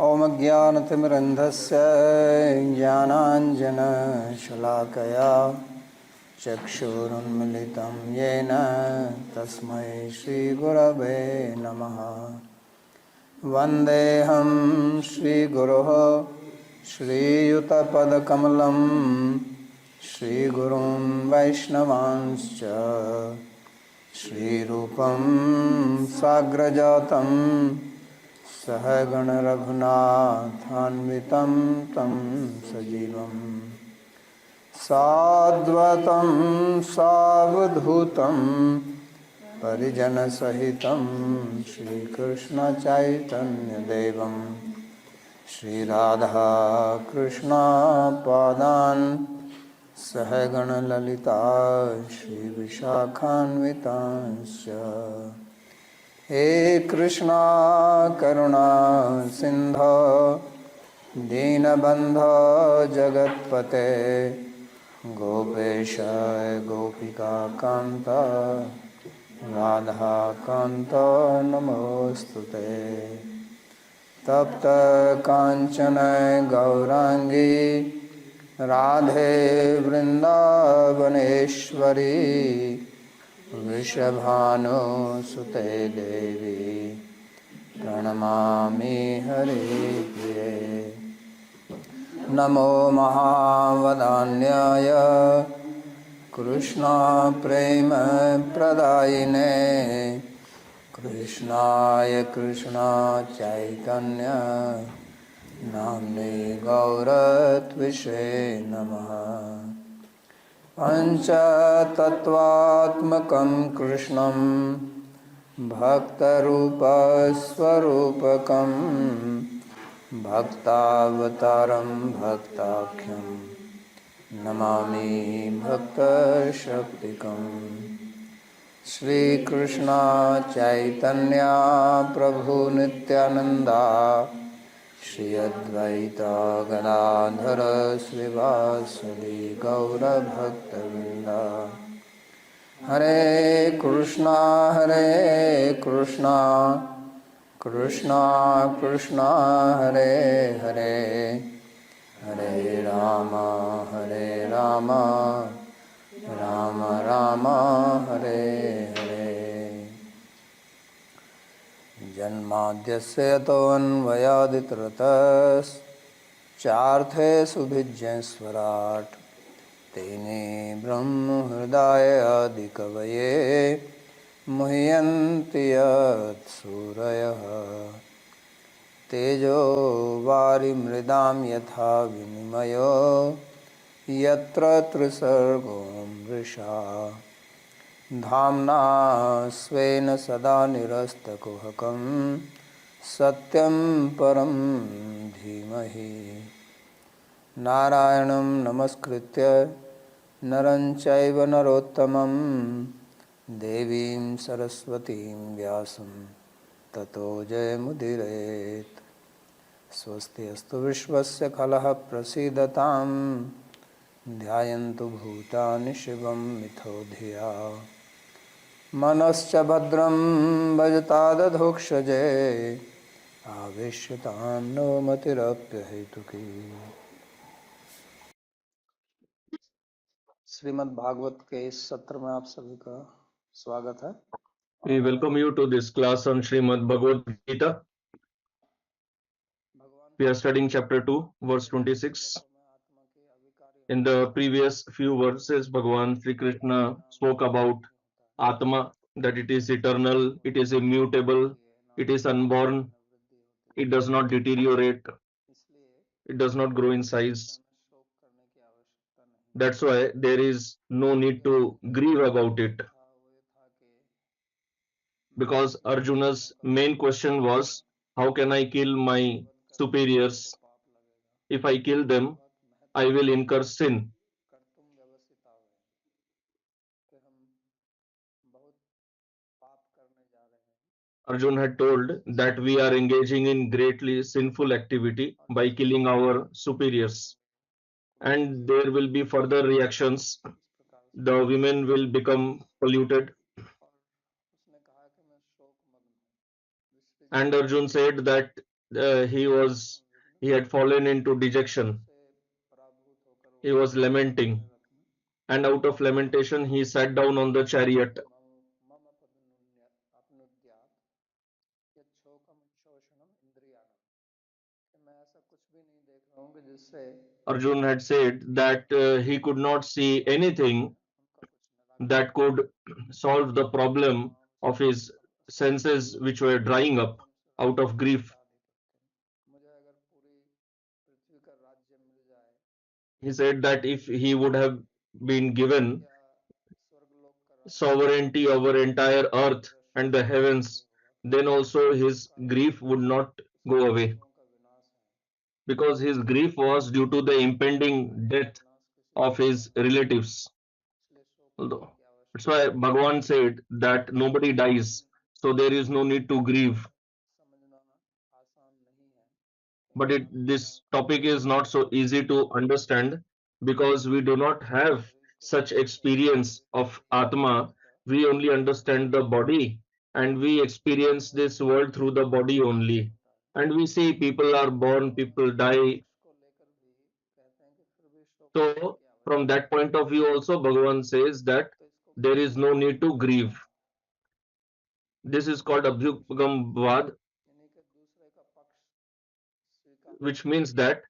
ॐ ज्ञानतिमिरन्धस्य ज्ञानाञ्जनशलाकया चक्षुरुन्मिलितं येन तस्मै श्रीगुरवे नमः। वन्देऽहं श्रीगुरोः श्रीयुतपदकमलं श्रीगुरुं वैष्णवांश्च श्रीरूपं साग्रजातं सहगण रघुनाथान्वितं तं सजीवं साद्वतं सावधूतं परिजनसहितं श्रीकृष्ण चैतन्यदेवं श्रीराधा कृष्ण पादान् सहगण ललिता श्रीविशाखान्वितांश्च। हे कृष्णा करुणा सिंधो दीनबंधो जगत्पते गोपेश गोपिका कांत राधा कांत नमोस्तुते। तप्त कांचन गौरांगी राधे वृंदावनेश्वरी वृषभानुसुते देवी प्रणमामि हरिप्रिये। नमो महावदान्याय कृष्णा प्रेम प्रदायिने कृष्णाय कृष्णा चैतन्य नाम्ने गौरत्विषे नमः। पंचतत्वात्मकं कृष्णं भक्तरूपस्वरूपकं भक्तावतारं भक्ताख्यं नमामि भक्तशक्तिकं। श्रीकृष्ण चैतन्य प्रभु नित्यानंदा श्री अद्वैता गदाधर श्रीवासदि गौरभक्तवृंदा। हरे कृष्णा कृष्णा कृष्णा हरे हरे हरे राम राम राम हरे हरे। जन्माद्यस्य यतोऽन्वयादितरतश्चार्थेषुभिज्ञस्वराट् तेने ब्रह्महृदाय आदिकवये मुह्यन्ति यत्सूरयः। तेजो वारिमृदां यथा विनिमयो यत्र त्रिसर्गो मृषा धाम्ना स्वेन सदा निरस्तकुहकं सत्यं परं धीमहि। नारायणं नमस्कृत्य नरं चैव नरोत्तमं देवीं सरस्वतीं व्यासं ततो जयमुदीरयेत्। स्वस्ति अस्तु विश्वस्य खलः प्रसीदतां ध्यायन्तु भूतानि शिवं मिथो धिया। मनश्च भद्रं भजतादधोक्षजे आवेश्यतां नो मतिरप्यहेतुकी। श्रीमद् भागवत के इस सत्र में आप सभी का स्वागत है। We welcome you to this class on Srimad Bhagavad Gita. We are studying chapter 2, verse 26. In the previous few verses, Bhagavan Sri Krishna spoke about Atma, that it is eternal, it is immutable, it is unborn, it does not deteriorate, it does not grow in size. That's why there is no need to grieve about it. Because Arjuna's main question was, how can I kill my superiors? If I kill them, I will incur sin. Arjuna had told that we are engaging in greatly sinful activity by killing our superiors, and there will be further reactions. The women will become polluted. And Arjuna said that he had fallen into dejection. He was lamenting, and out of lamentation he sat down on the chariot. Arjun had said that he could not see anything that could solve the problem of his senses which were drying up out of grief. He said that if he would have been given sovereignty over entire earth and the heavens, then also his grief would not go away, because his grief was due to the impending death of his relatives. Although that's why Bhagavan said that nobody dies, so there is no need to grieve. But this topic is not so easy to understand because we do not have such experience of Atma. We only understand the body and we experience this world through the body only. And we see people are born, people die. So, from that point of view, also, Bhagavan says that there is no need to grieve. This is called Abhyugam Vad, which means that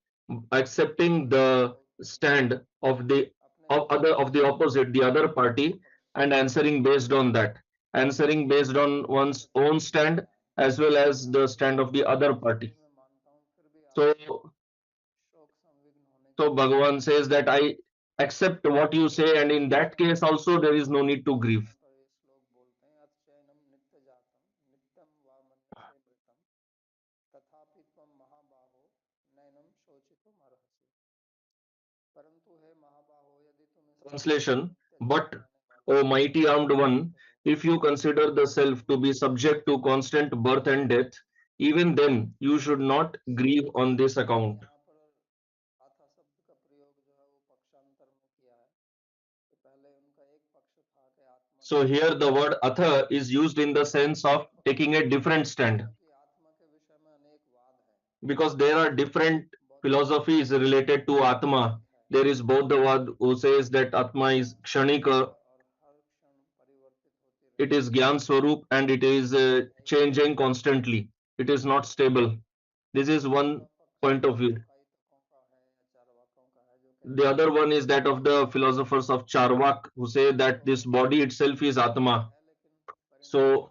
accepting the stand of the opposite, the other party, and answering based on that, answering based on one's own stand as well as the stand of the other party. So Bhagavan says that I accept what you say, and in that case also there is no need to grieve. Translation: But, O mighty armed one, if you consider the self to be subject to constant birth and death, even then you should not grieve on this account. So here the word atha is used in the sense of taking a different stand, because there are different philosophies related to Atma. There is Bodhavad who says that Atma is Kshanika, it is Gyan Swarup, and it is changing constantly. It is not stable. This is one point of view. The other one is that of the philosophers of Charvak who say that this body itself is Atma. So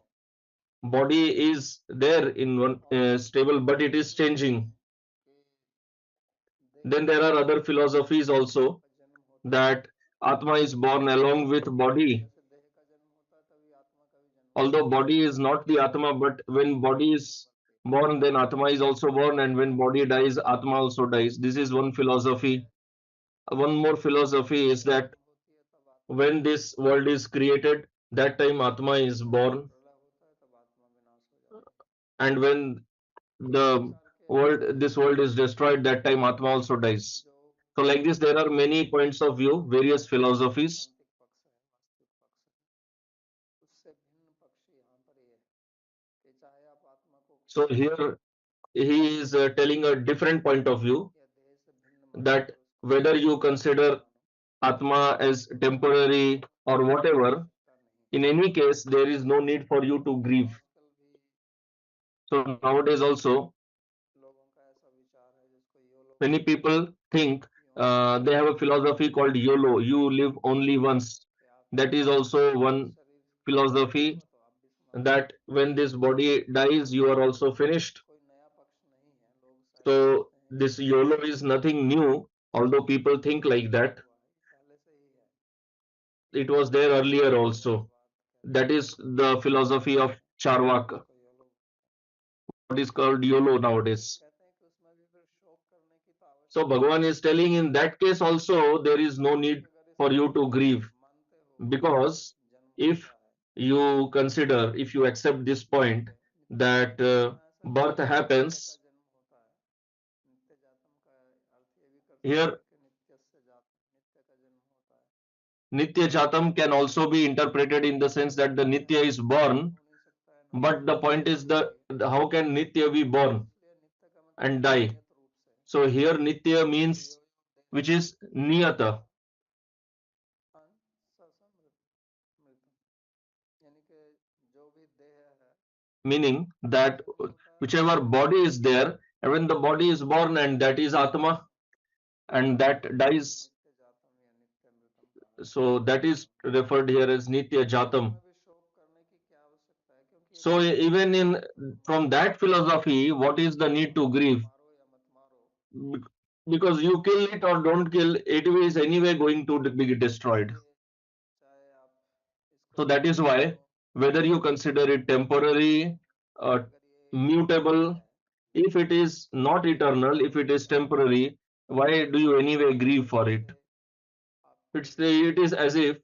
body is there in one stable, but it is changing. Then there are other philosophies also that Atma is born along with body. Although body is not the Atma, but when body is born, then Atma is also born, and when body dies, Atma also dies. This is one philosophy. One more philosophy is that when this world is created, that time Atma is born, and when the this world is destroyed, that time Atma also dies. So like this, there are many points of view, various philosophies. So here he is telling a different point of view, that whether you consider Atma as temporary or whatever, in any case, there is no need for you to grieve. So nowadays also, many people think they have a philosophy called YOLO, you live only once. That is also one philosophy, that when this body dies, you are also finished. So this YOLO is nothing new, although people think like that. It was there earlier also. That is the philosophy of Charvak, what is called YOLO nowadays. So Bhagavan is telling in that case also there is no need for you to grieve, because if you consider, if you accept this point that birth happens, here Nitya Jatam can also be interpreted in the sense that the Nitya is born, but the point is that how can Nitya be born? and die. So here Nitya means which is Niyata, meaning that whichever body is there, and when the body is born and that is Atma and that dies, so that is referred here as Nitya Jatam. So even in from that philosophy, what is the need to grieve? Because you kill it or don't kill, it is anyway going to be destroyed. So that is why whether you consider it temporary, uh, mutable, if it is not eternal, if it is temporary, why do you anyway grieve for it? It is as if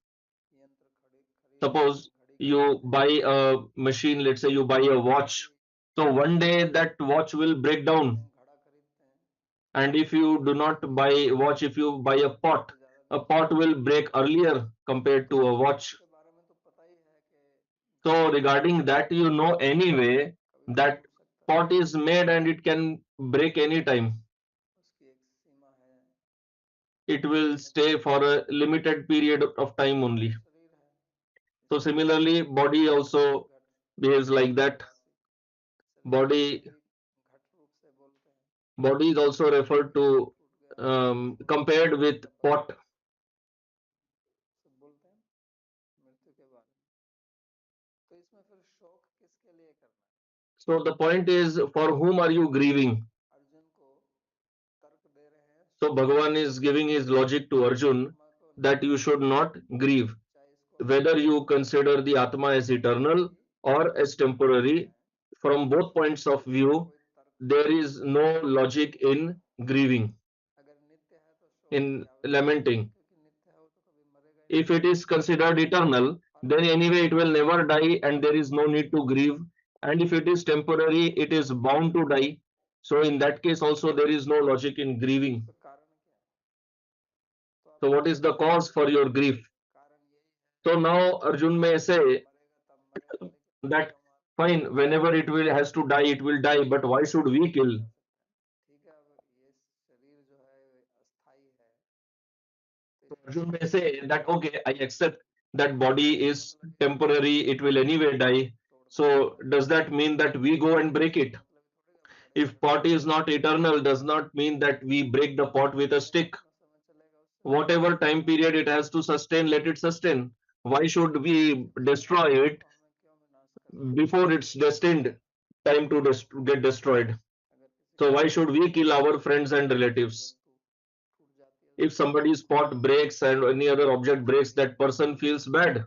suppose you buy a machine, let's say you buy a watch. So one day that watch will break down, and if you do not buy watch, if you buy a pot will break earlier compared to a watch. So regarding that, you know anyway that pot is made and it can break anytime. It will stay for a limited period of time only. So similarly, body also behaves like that. Body body is also referred to compared with pot. So the point is, for whom are you grieving? So Bhagavan is giving his logic to Arjun that you should not grieve. Whether you consider the Atma as eternal or as temporary, from both points of view, there is no logic in grieving, in lamenting. If it is considered eternal, then anyway it will never die and there is no need to grieve. And if it is temporary, it is bound to die. So in that case also there is no logic in grieving. So what is the cause for your grief? So now Arjun may say that fine, whenever it will has to die, it will die, but why should we kill? So Arjun may say that okay, I accept that body is temporary, it will anyway die. So does that mean that we go and break it? If pot is not eternal, does not mean that we break the pot with a stick. Whatever time period it has to sustain, let it sustain. Why should we destroy it before it's destined time to get destroyed? So why should we kill our friends and relatives? If somebody's pot breaks and any other object breaks, that person feels bad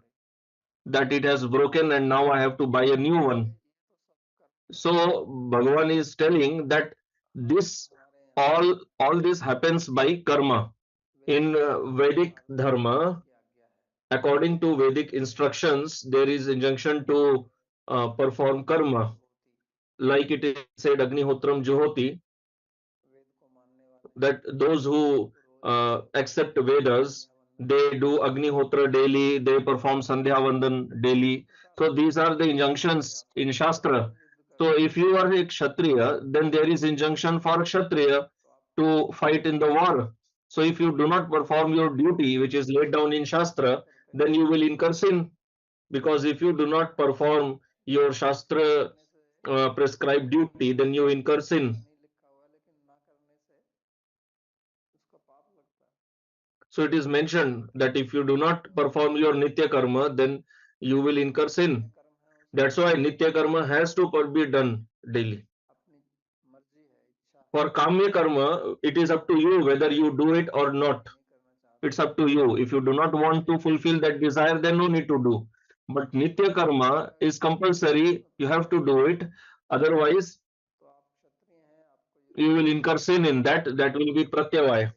that it has broken and now I have to buy a new one. So Bhagavan is telling that this all this happens by karma. In Vedic dharma, according to Vedic instructions, there is injunction to perform karma, like it is said Agnihotram Juhoti, that those who accept Vedas, they do Agnihotra daily, they perform Sandhya Vandan daily. So these are the injunctions in Shastra. So if you are a Kshatriya, then there is injunction for Kshatriya to fight in the war. So if you do not perform your duty, which is laid down in Shastra, then you will incur sin. Because if you do not perform your Shastra prescribed duty, then you incur sin. So it is mentioned that if you do not perform your Nitya Karma, then you will incur sin. That's why Nitya Karma has to be done daily. For Kamya Karma, it is up to you whether you do it or not. It's up to you. If you do not want to fulfill that desire, then no need to do. But Nitya Karma is compulsory. You have to do it. Otherwise, you will incur sin in that. That will be Pratyavaya.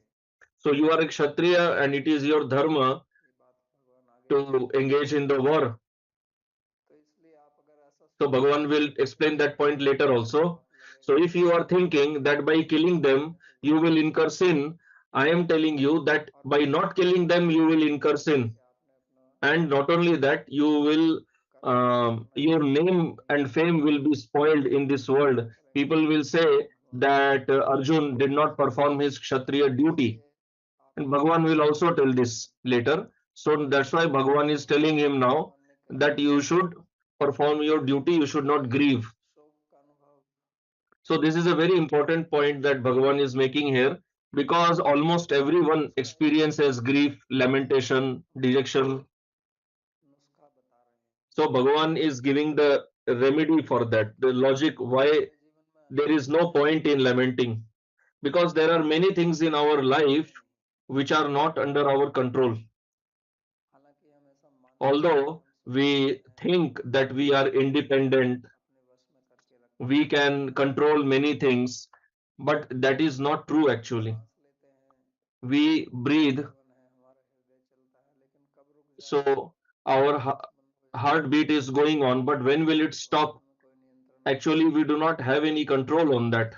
So you are a Kshatriya and it is your dharma to engage in the war. So Bhagavan will explain that point later also. So if you are thinking that by killing them you will incur sin, I am telling you that by not killing them you will incur sin. And not only that, you will your name and fame will be spoiled in this world. People will say that Arjun did not perform his Kshatriya duty. And Bhagwan will also tell this later. So that's why Bhagwan is telling him now that you should perform your duty, you should not grieve. So this is a very important point that Bhagwan is making here, because almost everyone experiences grief, lamentation, dejection. So Bhagwan is giving the remedy for that, the logic why there is no point in lamenting, because there are many things in our life which are not under our control. Although we think that we are independent, we can control many things, but that is not true actually. We breathe, so our heartbeat is going on, but when will it stop? Actually, we do not have any control on that.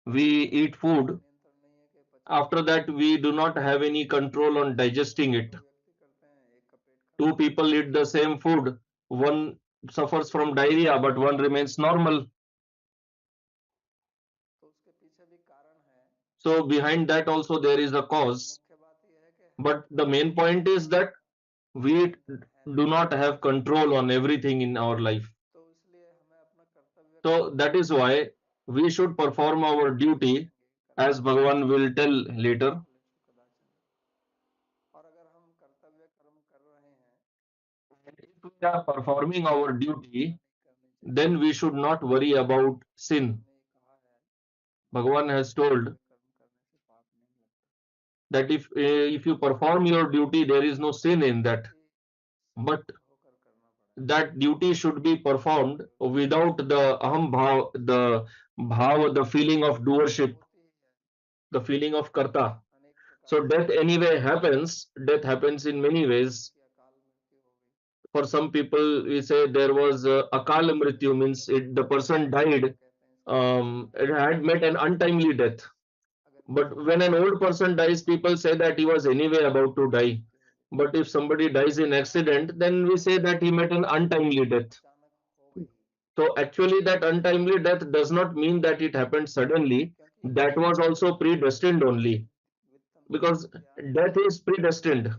We eat food, after that, we do not have any control on digesting it. Two people eat the same food, one suffers from diarrhea, but one remains normal. So, behind that, also, there is a cause. But the main point is that we do not have control on everything in our life. So that is why we should perform our duty, as Bhagavan will tell later. If we are performing our duty, then we should not worry about sin. Bhagavan has told that if you perform your duty, there is no sin in that. But that duty should be performed without the aham bhav, the feeling of doership, the feeling of karta. So death anyway happens. Death happens in many ways. For some people, we say there was akal mrityu, means the person died. It had met an untimely death. But when an old person dies, people say that he was anyway about to die. But if somebody dies in accident, then we say that he met an untimely death. So actually, that untimely death does not mean that it happened suddenly. That was also predestined only, because death is predestined.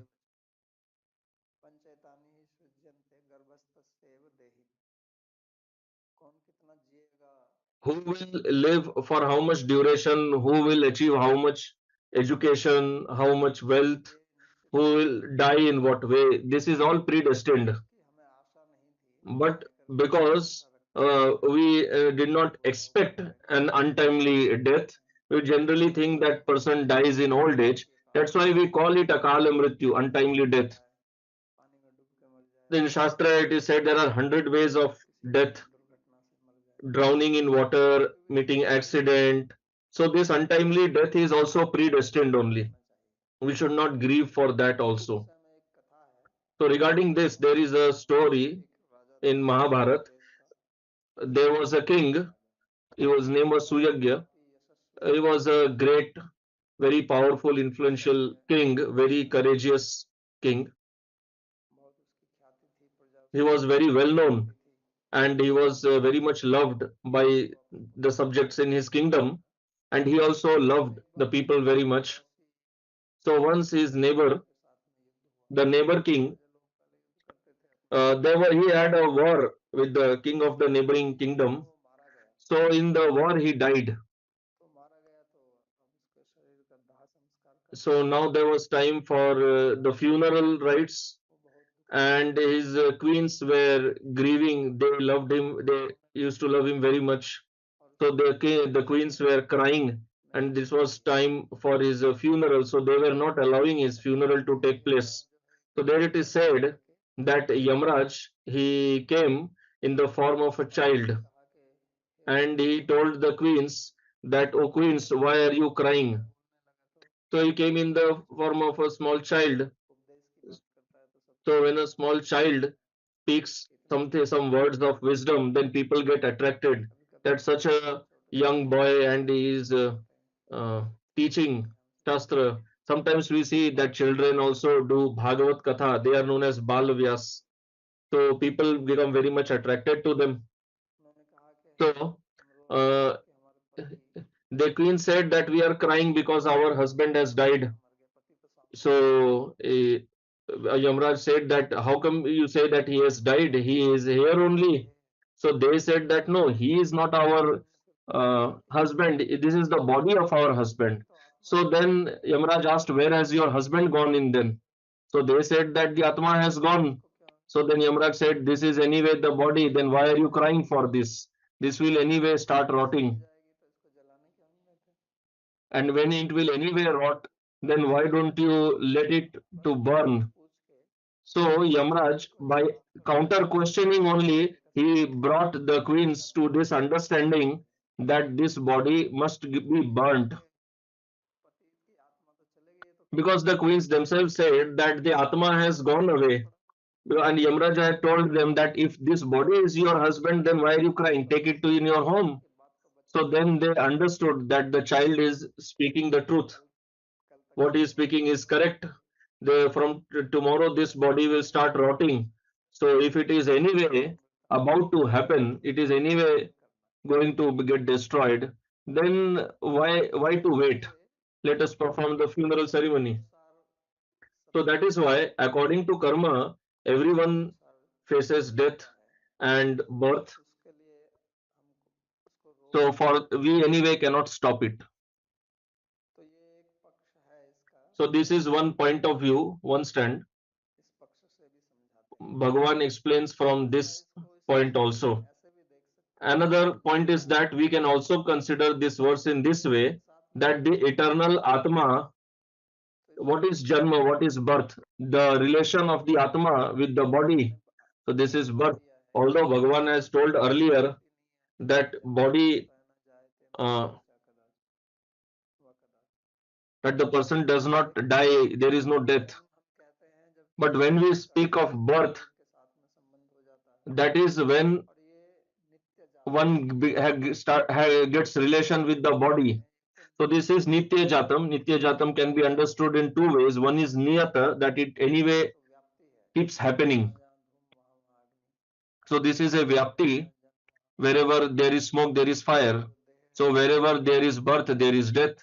Who will live for how much duration, who will achieve how much education, how much wealth, who will die in what way, this is all predestined. But because we did not expect an untimely death, we generally think that person dies in old age. That's why we call it akala mrityu, untimely death. In Shastra, it is said there are 100 ways of death: drowning in water, meeting accident. So this untimely death is also predestined only. We should not grieve for that also. So regarding this, there is a story in Mahabharata. There was a king. His name was Suyagya. He was a great, very powerful, influential king, very courageous king. He was very well known, and he was very much loved by the subjects in his kingdom, and he also loved the people very much. So once his neighbor, the neighbor king, he had a war with the king of the neighboring kingdom. So in the war he died. So now there was time for the funeral rites, and his queens were grieving. They loved him. They used to love him very much. So the queens were crying, and this was time for his funeral. So they were not allowing his funeral to take place. So there it is said that Yamraj, he came in the form of a child, and he told the queens that, "Oh queens, why are you crying?" So he came in the form of a small child. So when a small child speaks something, some words of wisdom, then people get attracted. That such a young boy and he is uh, teaching Shastra. Sometimes we see that children also do Bhagavad Katha. They are known as Bal Vyas. So people become very much attracted to them. So uh, The queen said that we are crying because our husband has died. So Yamraj said that, how come you say that he has died? He is here only. So they said that no, he is not our husband. This is the body of our husband. So then Yamraj asked, where has your husband gone in then? So they said that the Atma has gone. So then Yamraj said, this is anyway the body, then why are you crying for this? This will anyway start rotting. And when it will anyway rot, then why don't you let it to burn? So Yamraj, by counter questioning only, he brought the queens to this understanding that this body must be burnt, because the queens themselves said that the Atma has gone away. And Yamraj had told them that if this body is your husband, then why are you crying? Take it to in your home. So then they understood that the child is speaking the truth. What he is speaking is correct. From tomorrow, this body will start rotting. So if it is anyway about to happen, it is anyway going to get destroyed, then why to wait? Let us perform the funeral ceremony. So that is why, according to karma, everyone faces death and birth. So for we anyway cannot stop it. So this is one point of view, one stand. Bhagavan explains from this point also. Another point is that we can also consider this verse in this way, that the eternal Atma, what is Janma, what is birth? The relation of the Atma with the body. So this is birth. Although Bhagavan has told earlier that body, uh, that the person does not die, there is no death. But when we speak of birth, that is when one gets relation with the body. So this is Nitya Jatam. Nitya Jatam can be understood in two ways. One is Niyata, that it anyway keeps happening. So this is a Vyapti. Wherever there is smoke, there is fire. So wherever there is birth, there is death.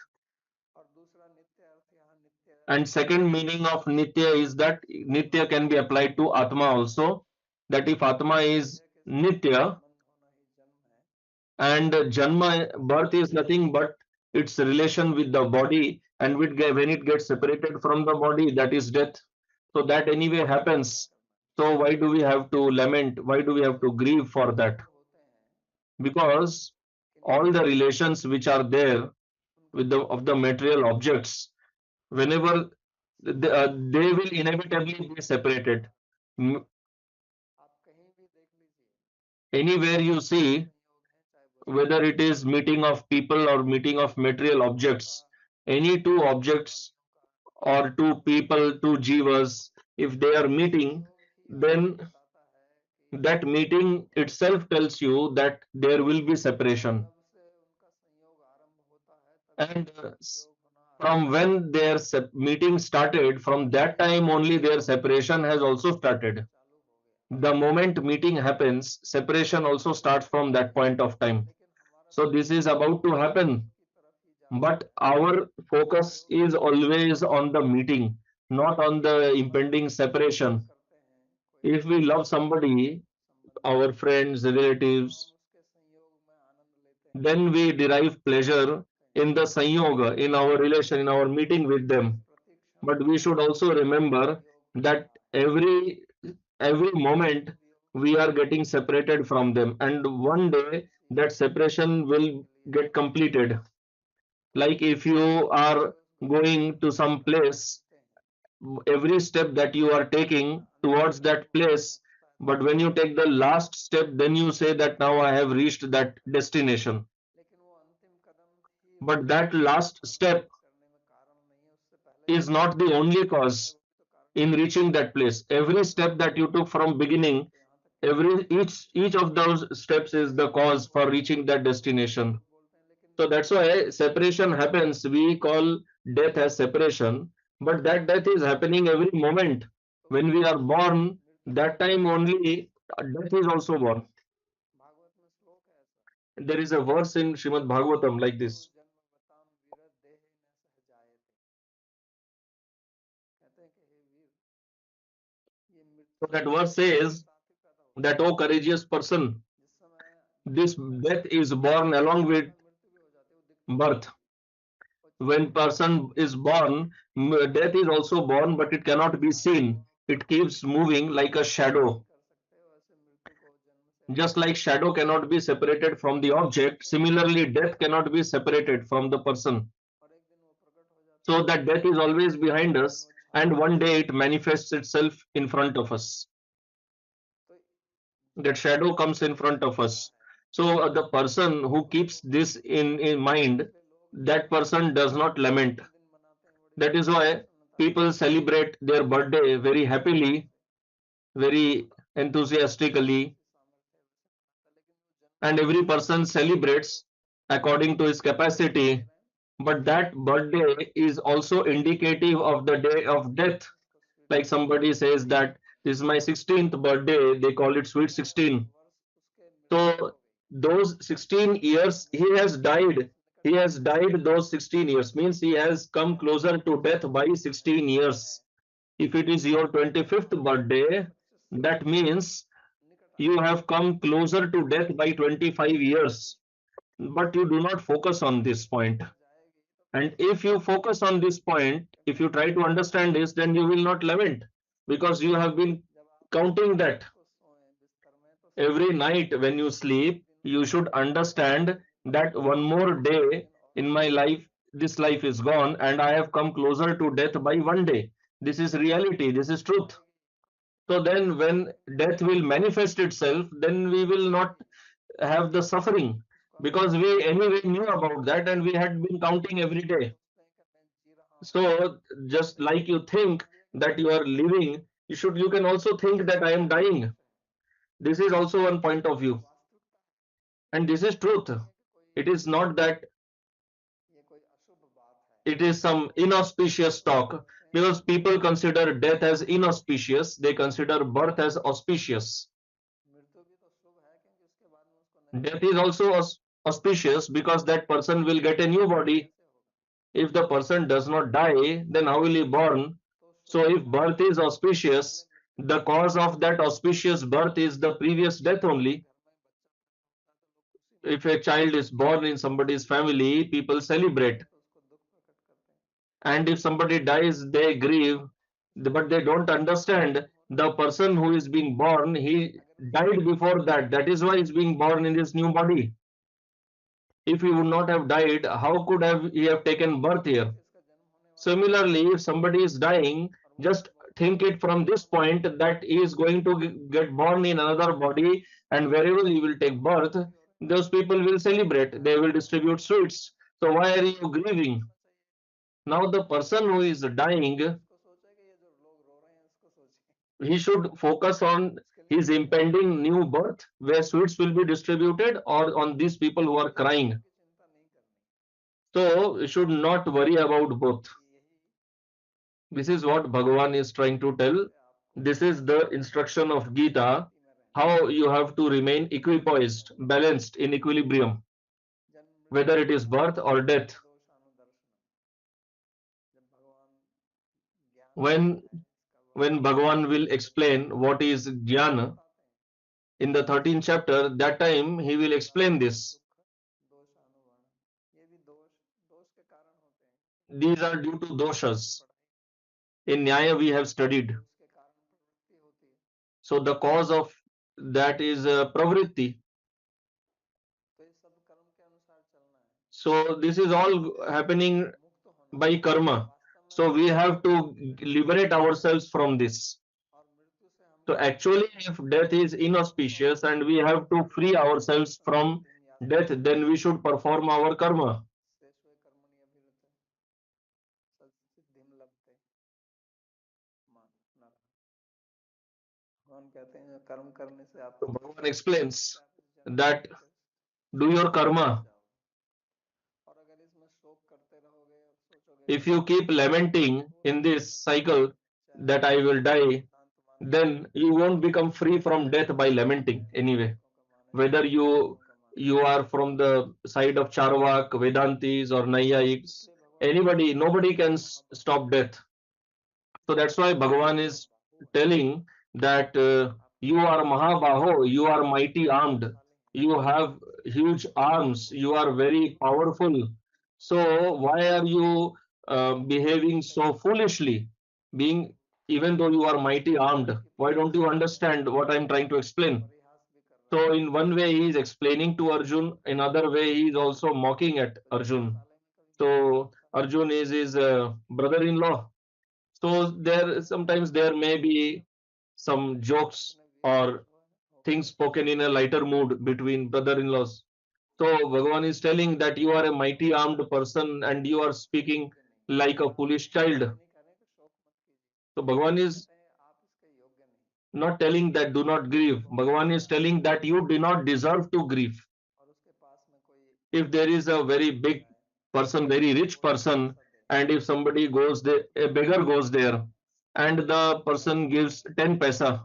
And second meaning of Nitya is that Nitya can be applied to Atma also. That if Atma is Nitya, and Janma, birth is nothing but its relation with the body, and when it gets separated from the body, that is death. So that anyway happens. So why do we have to lament? Why do we have to grieve for that? Because all the relations which are there with the material objects, whenever they will inevitably be separated. Anywhere you see, whether it is meeting of people or meeting of material objects, any two objects or two people, two jivas, if they are meeting, then that meeting itself tells you that there will be separation. And from when their meeting started, from that time only their separation has also started. The moment meeting happens, separation also starts from that point of time. So this is about to happen. But our focus is always on the meeting, not on the impending separation. If we love somebody, our friends, relatives, then we derive pleasure in the sanyoga, in our relation, in our meeting with them. But we should also remember that every moment we are getting separated from them, and one day that separation will get completed. Like if you are going to some place, every step that you are taking towards that place, but when you take the last step, then you say that now I have reached that destination. But that last step is not the only cause in reaching that place. Every step that you took from beginning, each of those steps is the cause for reaching that destination. So that's why separation happens. We call death as separation, but that death is happening every moment. When we are born, that time only death is also born. There is a verse in Srimad Bhagavatam like this. So that verse says that, "O courageous person, this death is born along with birth." When person is born, death is also born, but it cannot be seen. It keeps moving like a shadow. Just like shadow cannot be separated from the object, similarly death cannot be separated from the person. So that death is always behind us, and one day it manifests itself in front of us. That shadow comes in front of us. So the person who keeps this in mind, that person does not lament. That is why people celebrate their birthday very happily, very enthusiastically, and every person celebrates according to his capacity. But that birthday is also indicative of the day of death. Like somebody says that this is my 16th birthday, they call it sweet 16. So those 16 years he has died. He has died those 16 years, means he has come closer to death by 16 years. If it is your 25th birthday, that means you have come closer to death by 25 years. But you do not focus on this point. And if you focus on this point, if you try to understand this, then you will not lament, because you have been counting that. Every night when you sleep, you should understand that one more day in my life, this life is gone, and I have come closer to death by one day. This is reality, this is truth. So then when death will manifest itself, then we will not have the suffering, because we anyway knew about that and we had been counting every day. So just like you think that you are living, you can also think that I am dying. This is also one point of view, and this is truth. It is not that it is some inauspicious talk, because people consider death as inauspicious, they consider birth as auspicious. Death is also auspicious because that person will get a new body. If the person does not die, then how will he born? So if birth is auspicious, the cause of that auspicious birth is the previous death only. If a child is born in somebody's family, people celebrate. And if somebody dies, they grieve. But they don't understand the person who is being born, he died before that. That is why he's being born in this new body. If he would not have died, how could he have taken birth here? Similarly, if somebody is dying, just think it from this point that he is going to get born in another body, and wherever he will take birth, those people will celebrate, they will distribute sweets. So why are you grieving? Now the person who is dying, he should focus on his impending new birth, where sweets will be distributed, or on these people who are crying. So you should not worry about both. This is what Bhagavan is trying to tell. This is the instruction of Gita, how you have to remain equipoised, balanced, in equilibrium, whether it is birth or death. When when Bhagavan will explain what is jnana in the 13th chapter, that time he will explain this. These are due to doshas. In Nyaya we have studied. So the cause of that is pravritti. So this is all happening by karma. So we have to liberate ourselves from this. So actually, if death is inauspicious and we have to free ourselves from death, then we should perform our karma. Bhagavan explains that do your karma. If you keep lamenting in this cycle that I will die, then you won't become free from death by lamenting anyway. Whether you are from the side of Charvak, Vedantis, or Naiyayiks, anybody, nobody can stop death. So that's why Bhagavan is telling that you are Mahabaho, you are mighty armed, you have huge arms, you are very powerful. So why are you behaving so foolishly? Being even though you are mighty armed, why don't you understand what I'm trying to explain? So in one way he is explaining to Arjun, in other way he is also mocking at Arjun. So Arjun is his brother-in-law. So there sometimes there may be some jokes or things spoken in a lighter mood between brother-in-laws. So Bhagavan is telling that you are a mighty armed person and you are speaking like a foolish child. So Bhagavan is not telling that do not grieve. Bhagavan is telling that you do not deserve to grieve. If there is a very big person, very rich person, and if somebody goes there, a beggar goes there, and the person gives 10 paisa,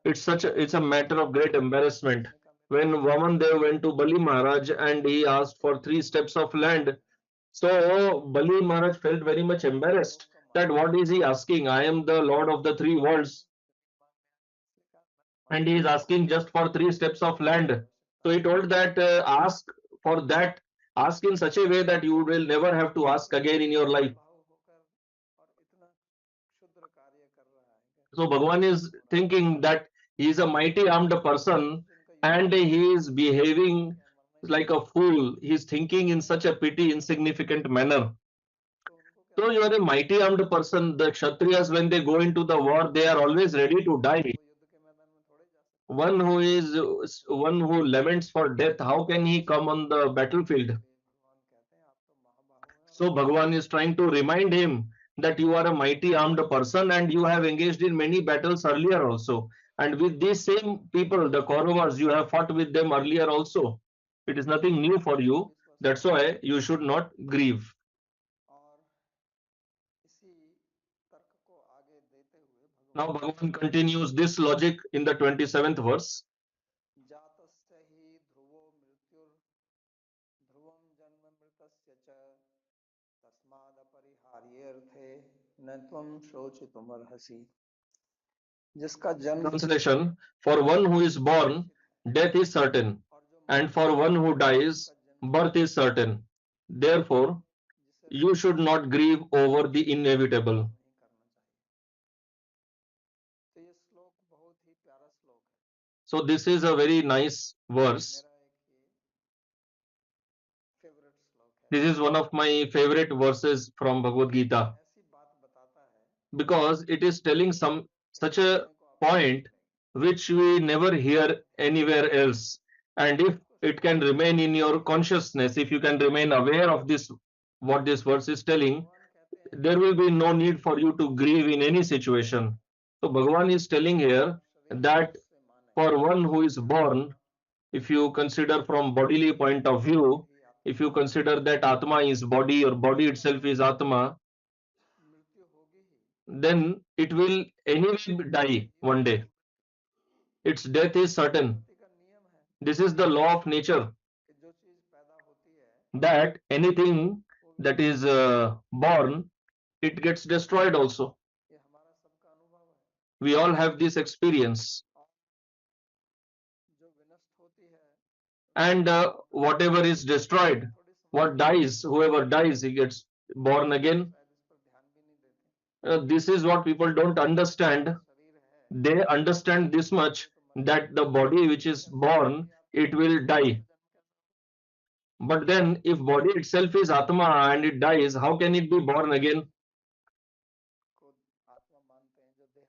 it's a matter of great embarrassment. When Vamandev went to Bali Maharaj and he asked for 3 steps of land, so Bali Maharaj felt very much embarrassed that what is he asking? I am the Lord of the 3 worlds, and he is asking just for 3 steps of land. So he told that ask for that, ask in such a way that you will never have to ask again in your life. So Bhagavan is thinking that he is a mighty armed person and he is behaving like a fool. He is thinking in such a petty, insignificant manner. So you are a mighty armed person. The Kshatriyas, when they go into the war, they are always ready to die. One who laments for death, how can he come on the battlefield? So Bhagavan is trying to remind him that you are a mighty armed person and you have engaged in many battles earlier also. And with these same people, the Kauravas, you have fought with them earlier also. It is nothing new for you. That's why you should not grieve. Now Bhagavan continues this logic in the 27th verse. Translation: For one who is born, death is certain, and for one who dies, birth is certain. Therefore, you should not grieve over the inevitable. So this is a very nice verse. This is one of my favorite verses from Bhagavad Gita because it is telling some such a point which we never hear anywhere else. And if it can remain in your consciousness, if you can remain aware of this, what this verse is telling, there will be no need for you to grieve in any situation. So Bhagavan is telling here that for one who is born, if you consider from bodily point of view, if you consider that Atma is body or body itself is Atma, then it will anyway die one day. Its death is certain. This is the law of nature that anything that is born, it gets destroyed also. We all have this experience. And whatever is destroyed, what dies, whoever dies, he gets born again. This is what people don't understand. They understand this much that the body which is born, it will die. But then if body itself is Atma and it dies, how can it be born again?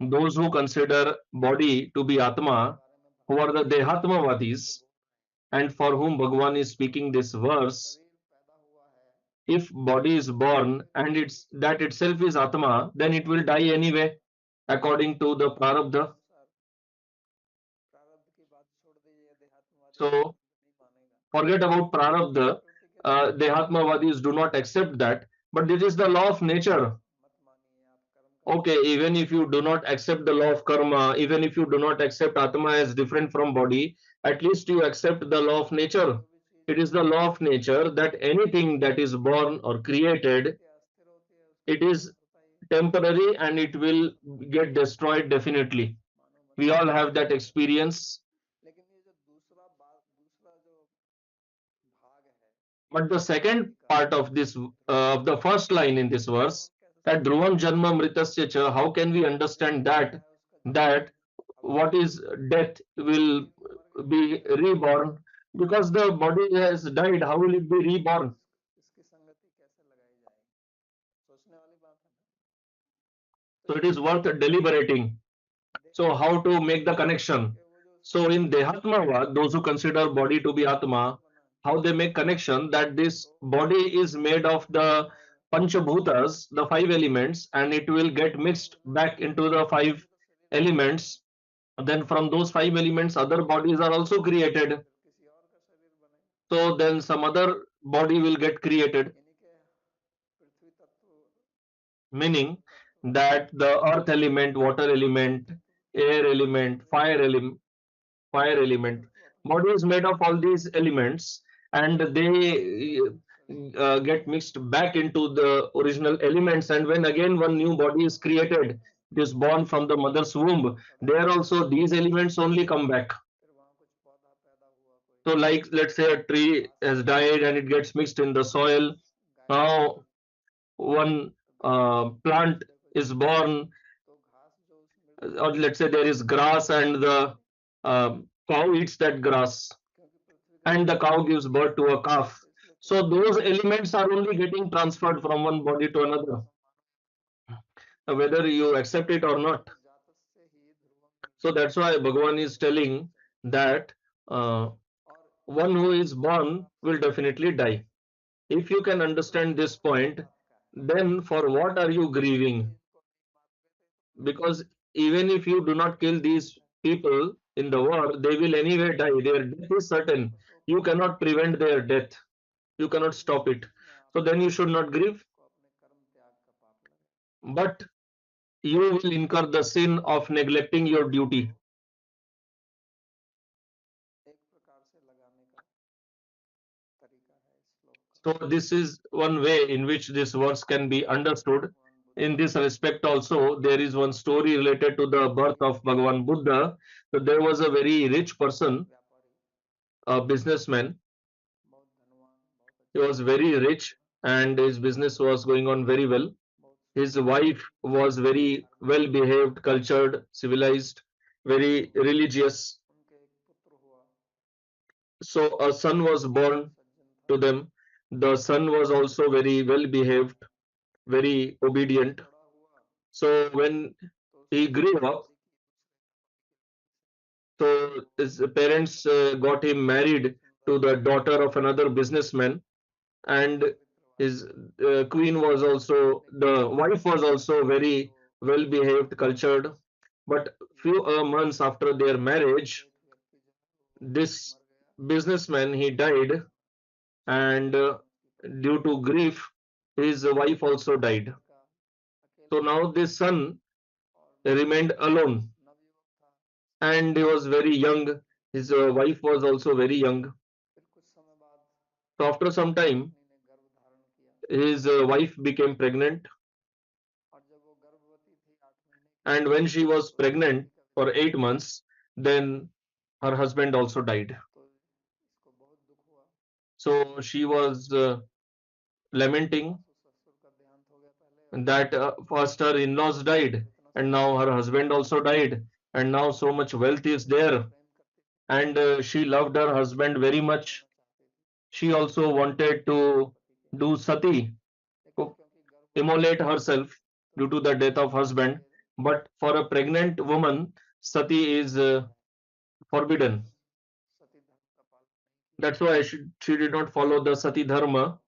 Those who consider body to be Atma, who are the Dehatmavadis, and for whom Bhagavan is speaking this verse, if body is born and it's that itself is Atma, then it will die anyway, according to the Prarabdha. So forget about Prarabdha. Dehatmavadis do not accept that, but this is the law of nature. Okay, even if you do not accept the law of karma, even if you do not accept Atma as different from body, at least you accept the law of nature. It is the law of nature that anything that is born or created, it is temporary and it will get destroyed definitely. We all have that experience. लेकिन ये जो दूसरा जो भाग है But the second Gita part of this, of the first line in this उसको हम verse, कैसे that समझ Dhruvam Janma Mritasya Cha, how can we जो understand मरता that है उसका जन्म that अवश्य what is death will क्योंकि मर गया be reborn? Because the body has died, how will it be reborn? इसकी संगति कैसे लगाई जाएगी सोचने वाली बात है ना So तो it ये is worth deliberating. So how to make the connection? कि वो जो So in Dehatmavad, those who consider body to be Atma, बना how they make connection that this तो body is made of the और Panchabhutas, the five elements, and it will get mixed वो back into the five भी तो शरीर बना elements. Then from those five elements, other bodies are also created. फिर किसी और का शरीर बनेगा So then some other body will get created, इन्हीं के पृथ्वी तत्व meaning जल तत्व that the earth element, water वायु element, तत्व air element, fire ये element. तत्व अपने Body is made of all these elements, and they शरीर get mixed back into the original elements. And when again one new body is created, it is born from the mother's womb. खड़ा There also these elements only come back. फिर वहां कुछ पौधा पैदा हुआ कोई So, like let's say a tree घास has पैदा died हुई and it gets mixed in the soil. गाय पैदा Now हुई one तो गाय plant देखो is born, तो घास जो उस or let's say there is grass and the cow eats that grass क्योंकि पृथ्वी का and the चक्कर cow gives birth to a calf. तो इसलिए So Prithvi those elements are only getting transferred from one body to another, whether you accept it or not. तो जातस्य ही ध्रुवम So that's why Bhagavan is telling that uh, और one who is इस born हिसाब will से definitely die. If you can ये तो understand this सही point, बात का है then for what are you कि grieving? इनको नहीं मारते थे तो Because even if you do not kill these people in the war, they will anyway die. Their death is certain. तो शोक You मनाते cannot prevent their death. You cannot जिस stop it. जिसमें So आत्मा then you should not grieve, को अपने कर्म त्याग का पाप लगे but you will incur the sin of neglecting your duty. एक प्रकार से लगाने का तरीका है इस श्लोक का So this is one way in which this verse can be understood. भगवान In Buddha this respect also, there is one story related to the birth of Bhagavan Buddha. So there was a very rich person, व्यापारी a businessman. बहुत धनवान बहुत He अच्छा was very rich and his business was going on very well. बहुत His सुंदर wife was very धार्मिक well behaved, cultured, civilized, very religious. उनके एक पुत्र हुआ So a son was born सज्जन था to them. The son was also very well behaved, very जब obedient. बड़ा हुआ So when तो he उसने grew up, शादी की so his parents got him married सुंदर to the daughter of another businessman, and पवित्र his queen was also, the wife was also very तो well behaved, cultured. But ये few months after their marriage, एक व्यक्ति जो है वो this मर गया businessman he died, and उसकी due to grief, his wife also died. लड़का So अकेला now this son और remained alone, नवयुवक था and he was very young. His wife was also very young. फिर कुछ समय बाद So after some time, पत्नी ने गर्भ धारण किया his wife became pregnant, और जब वो गर्भवती थी 8 महीने की and when she was तो उसके pregnant पति का for वियोग eight हुआ months, then her husband also died. तो इसको बहुत दुख हुआ So she was lamenting सासू ससुर का देहांत हो गया पहले और that first her in-laws died, इतना and सुंदर now her घर husband also died, and now so much wealth is there, प्रेम करती थी and she loved her husband very much. होना चाहती थी She also wanted to पति के do sati, लेकिन to क्योंकि गर्भवती immolate थी herself तो due to the death of इसके husband. लिए But for a pregnant woman, sati is निषिद्ध है forbidden. उसने सती धर्म का पालन नहीं किया That's why she did not follow the sati dharma.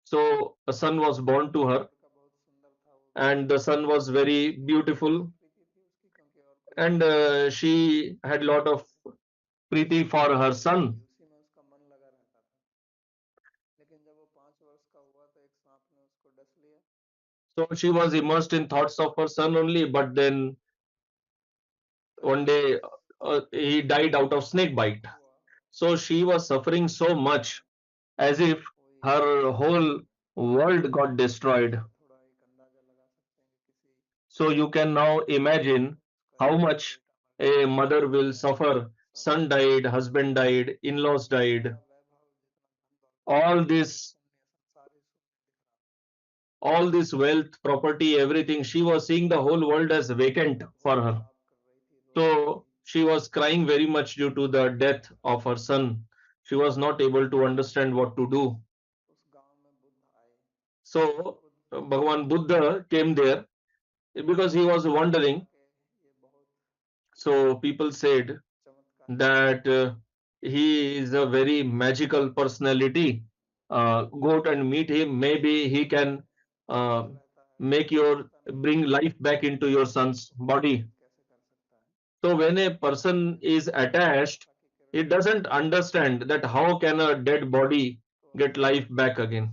So a son was born to her, लड़का बहुत सुंदर था वो and the son was very beautiful, प्रीति थी उसकी क्योंकि और कोई and संतान नहीं she had lot of preeti for her son. थी उसी में उसका मन लगा रहता था लेकिन जब वो 5 वर्ष का हुआ तो एक सांप ने उसको डस लिया So she was immersed in thoughts of her son only, but then तो one जब day he died out of snake bite. हुआ So she was suffering so much, as if वही her whole world got destroyed. आप थोड़ा एक अंदाजा लगा सकते हैं कि किसी So you can now imagine उसका how एक much बेटा a mother will suffer. Son died, husband died, in-laws died. सारा वैभव जितना धन दौलत था All सारा this, शून्य संसार ही शून्य दिख रहा था। all this wealth, property, everything. She was seeing the whole world as vacant माँ for बहुत her. विलाप कर रही थी, रो रही So थी। she was crying very much due to the death of her son. She was not able to understand what to do. उस गांव में बुद्ध आए। So Buddha Bhagavan Buddha came there because he was कहा wondering. कि ये बहुत So people said चमत्कारी व्यक्ति that है। he is a very magical personality. Go out and meet him. Maybe he can uh, जुड़ा रहता है, make your पता नहीं bring life back into your son's body. प्रेरित कैसे कर सकता है। So when a person लेकिन is जब attached, आस्था की किरण it doesn't understand that how can a dead body तो get life back again.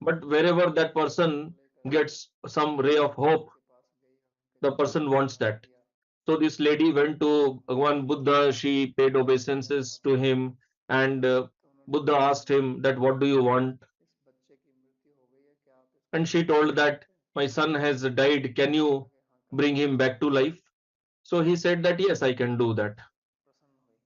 But wherever that उसको person लेकर gets some ray of hope, Buddha के पास गई और उनके the चरणों person में wants प्रणाम that. किया। So this lady went to Buddha Bhagavan ने उसको Buddha, कहा she paid तुम क्या लेना obeisances to चाहते हो। him, and तो उन्होंने Buddha कहा asked him that what do you want? इस बच्चे की मृत्यु हो गई है, क्या आप इसको And she जीवित कर told that सकते हैं। my son has died. Can Buddha ने you कहा कि हाँ कर bring सकता him हूँ। back to life? So he said that yes, I can do that. प्रसन्न हुई।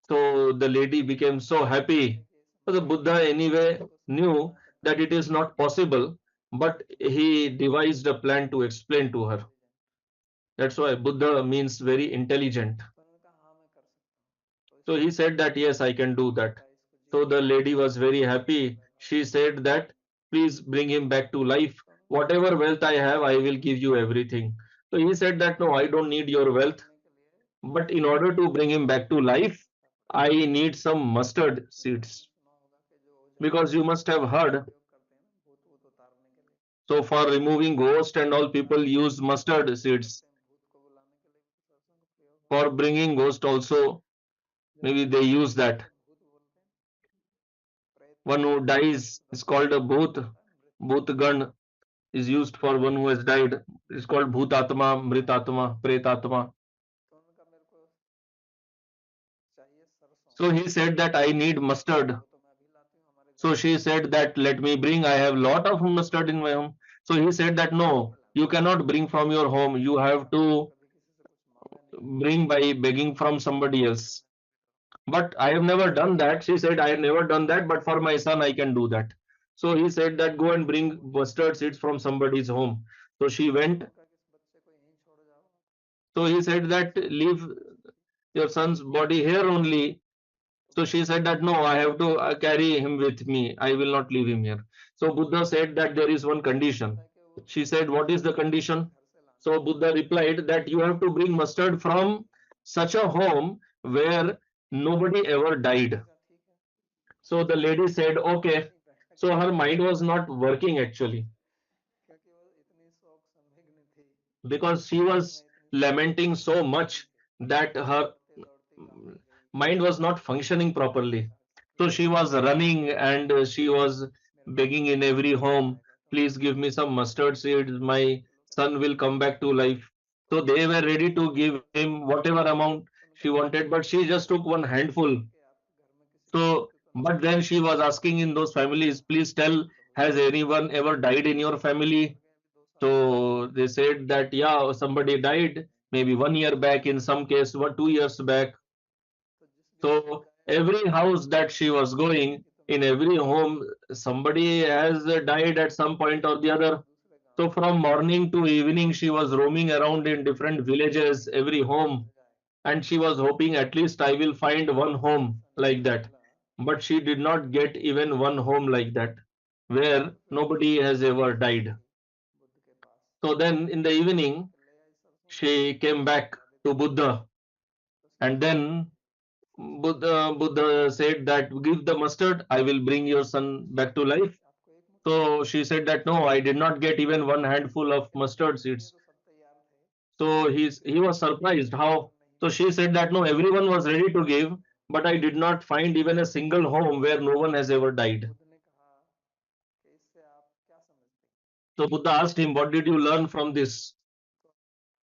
So the lady became so happy. देखिए So the संसार में Buddha anyway उसको knew समझाना कठिन that it था, is not possible, but लेकिन बुद्ध he बहुत devised a plan to explain to her. Intelligent. That's why Buddha means very intelligent. तो उन्होंने कहा हाँ मैं कर सकता हूँ। तो इस So he said that yes, I can do that. का इसको So जीवित the करो, lady was very सारा happy. वैभव She जितना said धन that दौलत। please bring him back to life. तो उन्होंने कहा Whatever wealth I have, I will give you everything. So he said that no, I don't need your जीवित wealth, करने के लिए but in order to bring him back to life, आवश्यकता I पड़ेगी। need some mustard क्योंकि आपने seeds. सुना होगा कि जो ओझा Because you must have heard, उपयोग करते हैं ना भूत भूत उतारने के लिए, so for removing ghost and all, आज people भी use mustard उपयोग seeds. करते हैं, भूत को बुलाने के लिए भी तो सरसों का प्रयोग होता For bringing ghost also, है। जब maybe कोई they मरता use है that. तो भूत बोलते हैं, प्रेत One who dies is भूत called a का अर्थ bhoot. होता है मृत। Bhootgan is used for one who has died. It's called bhutatma, mritatma, pretatma. तो उनका मेरे को चाहिए सरसों, So he said that I need mustard. वो तो मैं अभी लाती हूँ, हमारे घर So में she said that let me bring. I have lot of mustard in my home. So he said that खरीद no, के लाना। you cannot bring from your home. You have हमने तो to कभी किसी से कुछ मांगा नहीं है, bring by begging from somebody मंदिर else. में जाके करो। But I have never done that. She said I have never done that, but for my son I can do that. So he said that go and bring Buddha ने mustard seeds from somebody's home. So she went. उनका कि इस बच्चे को यहीं छोड़ जाओ, So he said इसकी that सांस leave नहीं ले सकती। your son's body here only. तो So बुद्ध she ने said that कहा no, कि I ठीक have है, to carry him with me. I will not leave him here. So Buddha said that there is one condition. कहता है कि वो She said, what is the condition? घर से लाना So है, Buddha replied that you have to bring mustard from such a home where nobody ever तो died. उन्होंने कहा ठीक है। So the lady said, okay. नहीं बैठा So गया her mind was not working actually क्योंकि वो इतनी शोक संदिग्ध थी, because she मन was में इतनी lamenting शोक so भरी much थी। that her दौड़ते दौड़ते गांव में गई, mind was not functioning properly. कहा कि So please she was running and she was मेरे को begging in mustard every seeds home, लाएगा तो मैं please give me some mustard seeds. My तो लोग कहते son will come back to life. तो So उन्होंने they were ready to कहा give him whatever amount तो उन्होंने she कहा wanted, but she just took one handful. कि आपके घर में किसी की So, मृत्यु तो नहीं but हुई, then she was asking in those families, please tell, मृत्यु तो हुई has anyone ever died in your मर family? गए अभी 2 साल पहले, So they said that yeah, somebody died maybe 1 year back, in some case, 2 years back. तो जिस भी घर में So गए every house that she was किसी going, की तो in मृत्यु every हुई है, home, somebody has died at some point or the other. दूसरे गांव So में from morning to evening, she was roaming around in different villages, every कोई home, मिल जाए। and she was hoping at least I will find one home ऐसा like नहीं that. मिला, But she did not get even one home like that, where तो फिर वो nobody has ever चली died. गई बुद्ध के पास, So then in the evening, कि ले आई सरसों तो she came back शादी to तो कर दी। Buddha, तो उसने and कहा कि then सरसों तो ले आई, Buddha said that give the mustard, I will bring your son back to life. आपको एक मुट्ठी So चाहिए। she said that no, I did not get even one handful of कहता है mustard देने के लिए seeds. तो सब तैयार थे, So he was surprised how. So she said that no, everyone was ready to give, but I did not find even a single home where no one has ever तो died. Buddha ने कहा कि इससे आप क्या समझते हैं। So Buddha asked him, what did you learn from this? तो इसको समझाया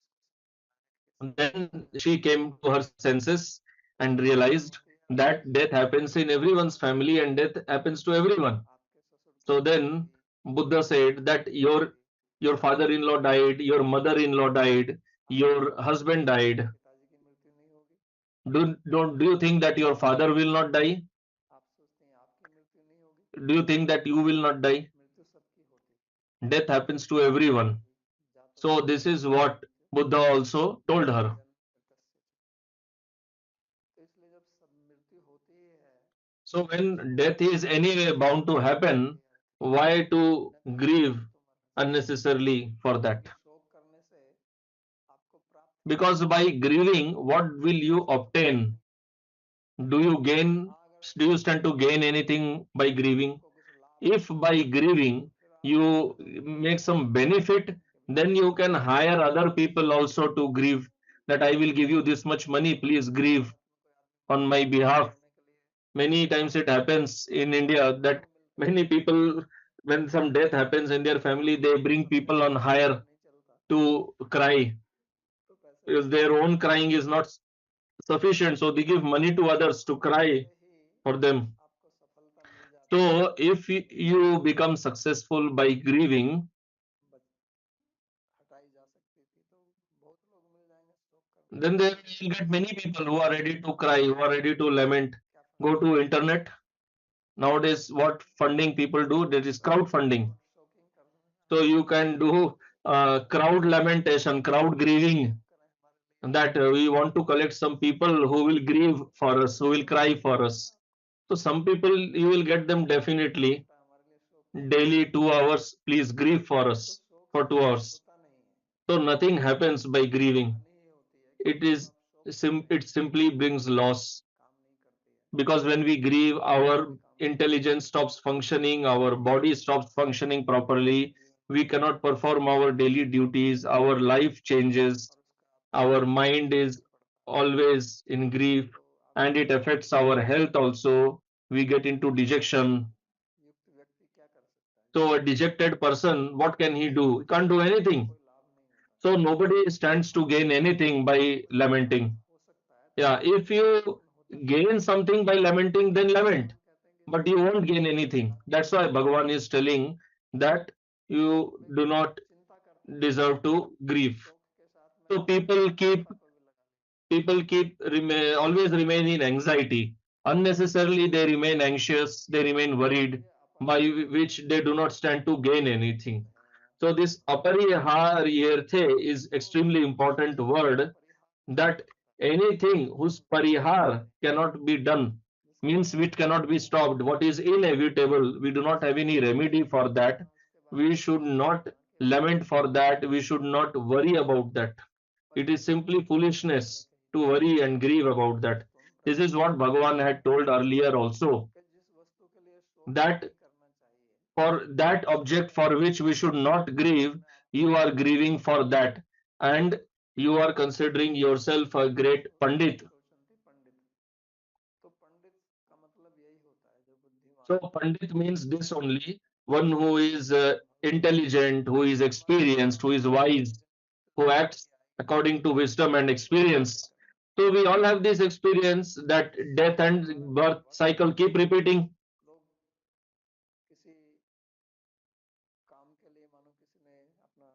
कि Then सबके घर she में came to her senses and मृत्यु realized होती है, और that death happens in everyone's family and death happens to everyone. आपके ससुर की So मृत्यु then हुई, Buddha आपकी said that मृत्यु हुई, your father-in-law died, your mother-in-law died, आपके your husband died. पिताजी की मृत्यु नहीं Do you think that your father will not die? आप सोचते हैं आपकी मृत्यु नहीं होगी? Do you think that you will not die? मृत्यु सबकी होती है, Death happens to everyone. होगी, जातो So this जातो is what मृत्यु Buddha also told her. जन्म मृतस्य। तो इसलिए जब सब मृत्यु होती ही है So तो when उसको death is anyway bound to मरने happen, के अर्थ why to न तो grieve मृत्यु मरने से, unnecessarily for that? क्योंकि शोक करने से आपको प्राप्त क्या Because होगा? by grieving, what will you शोक करने obtain? से Do you gain? हाँ अगर Do you stand to gain anything by grieving? आपको कुछ लाभ If होता है by grieving तो फिर आप you दूसरे लोगों को make लाभ some देने के benefit, लिए then you can hire other people also to grieve. That I will give you this much money, please grieve on my behalf. Many times it happens in India that many people, when some death happens in their family, they bring people on hire to cry. तो पैसे Because देने their के own लिए crying is not sufficient, so they give money to others to cry से ही for them. आपको सफलता मिल जाती है, So if you become successful by grieving, हटाई जा सकती थी तो बहुत लोग मिल जाएंगे शोक करने then वाले, there will get many people who are ready to cry, who are ready to lament. क्या Go फर्क to पड़ता है? internet. Nowadays, what funding people do, there is crowdfunding. बहुत शोकिंग कर रहे हैं, So you can do crowd lamentation, crowd grieving, शोक करें हमारे लिए, that we want to collect some people who will grieve for us, who will तो cry शोक for करेंगे us. आप, So some people you will get them क्या definitely होता है हमारे लिए शोक करने से? daily 2 hours. Please grieve for तो us शोक for से two कुछ hours. होता नहीं है, So nothing happens by grieving. हानि ही होती है, It क्योंकि जब is आप शोक करते it हैं simply brings loss, काम नहीं करती है, because when we grieve, बुद्धि our भी काम नहीं करती, intelligence stops functioning, our body stops functioning properly. जीवन We cannot perform our daily duties. Our life changes. और उसका Our परिणाम mind is नहीं पड़ता, always in grief, तो and आपको it affects our health also. We get into dejection. युक्त व्यक्ति क्या कर सकता है? So a dejected person, what can he do? He can't do anything. कोई लाभ नहीं होता, So nobody stands to gain anything by कुछ फायदा lamenting. हो सकता है तो Yeah, ठीक है, if you लेकिन होता नहीं है। gain something by lamenting, then तो lament. हम कहते हैं कि But you शोक won't करने gain से कोई anything. लाभ नहीं That's why होता, Bhagavan is telling that you way do not चिंता करते हैं, deserve to grieve. शोक के साथ में So आप चिंता को भी लगा लें, always remain in anxiety. Unnecessarily they remain anxious, they remain worried, ये by अपरिहार्य which they do not stand to gain anything. हैं, So this apariharyarthe is तो extremely important जिसका word, परिहार नहीं हो that सकता, anything हम whose उसको कैसे parihar रोकें? cannot be done, जिसका means नाश which cannot नहीं be हो stopped, सकता, what is inevitable, we do not have जिसका any नाश remedy नहीं for that. होगा, उसके बारे We में should सोचना not कि वो lament for that, we should not worry about that. It is परिस्थिति simply पहले foolishness कही to थी, worry and grieve about that. तो हम This कहते is हैं what Bhagavan had told earlier also, कि जिस वस्तु के लिए शोक that नहीं करना चाहिए for that उसको object for which we should not grieve, अपने आप को you are सोचना grieving चाहिए, for that, and you are considering yourself a great Pandit. सोचंती पंडित, तो पंडित का मतलब यही होता है जो बुद्धिमान So है, Pandit means this only, one who is भगवान intelligent, who is हमारे experienced, who भगवान is ने हमें wise, जन्म who इसलिए acts दिया है कि according to wisdom and हम शोक ना experience. करें, So we all have this experience that death हमारे and birth बहुत से cycle keep repeating. लोग किसी काम के लिए, मानो किसी ने अपना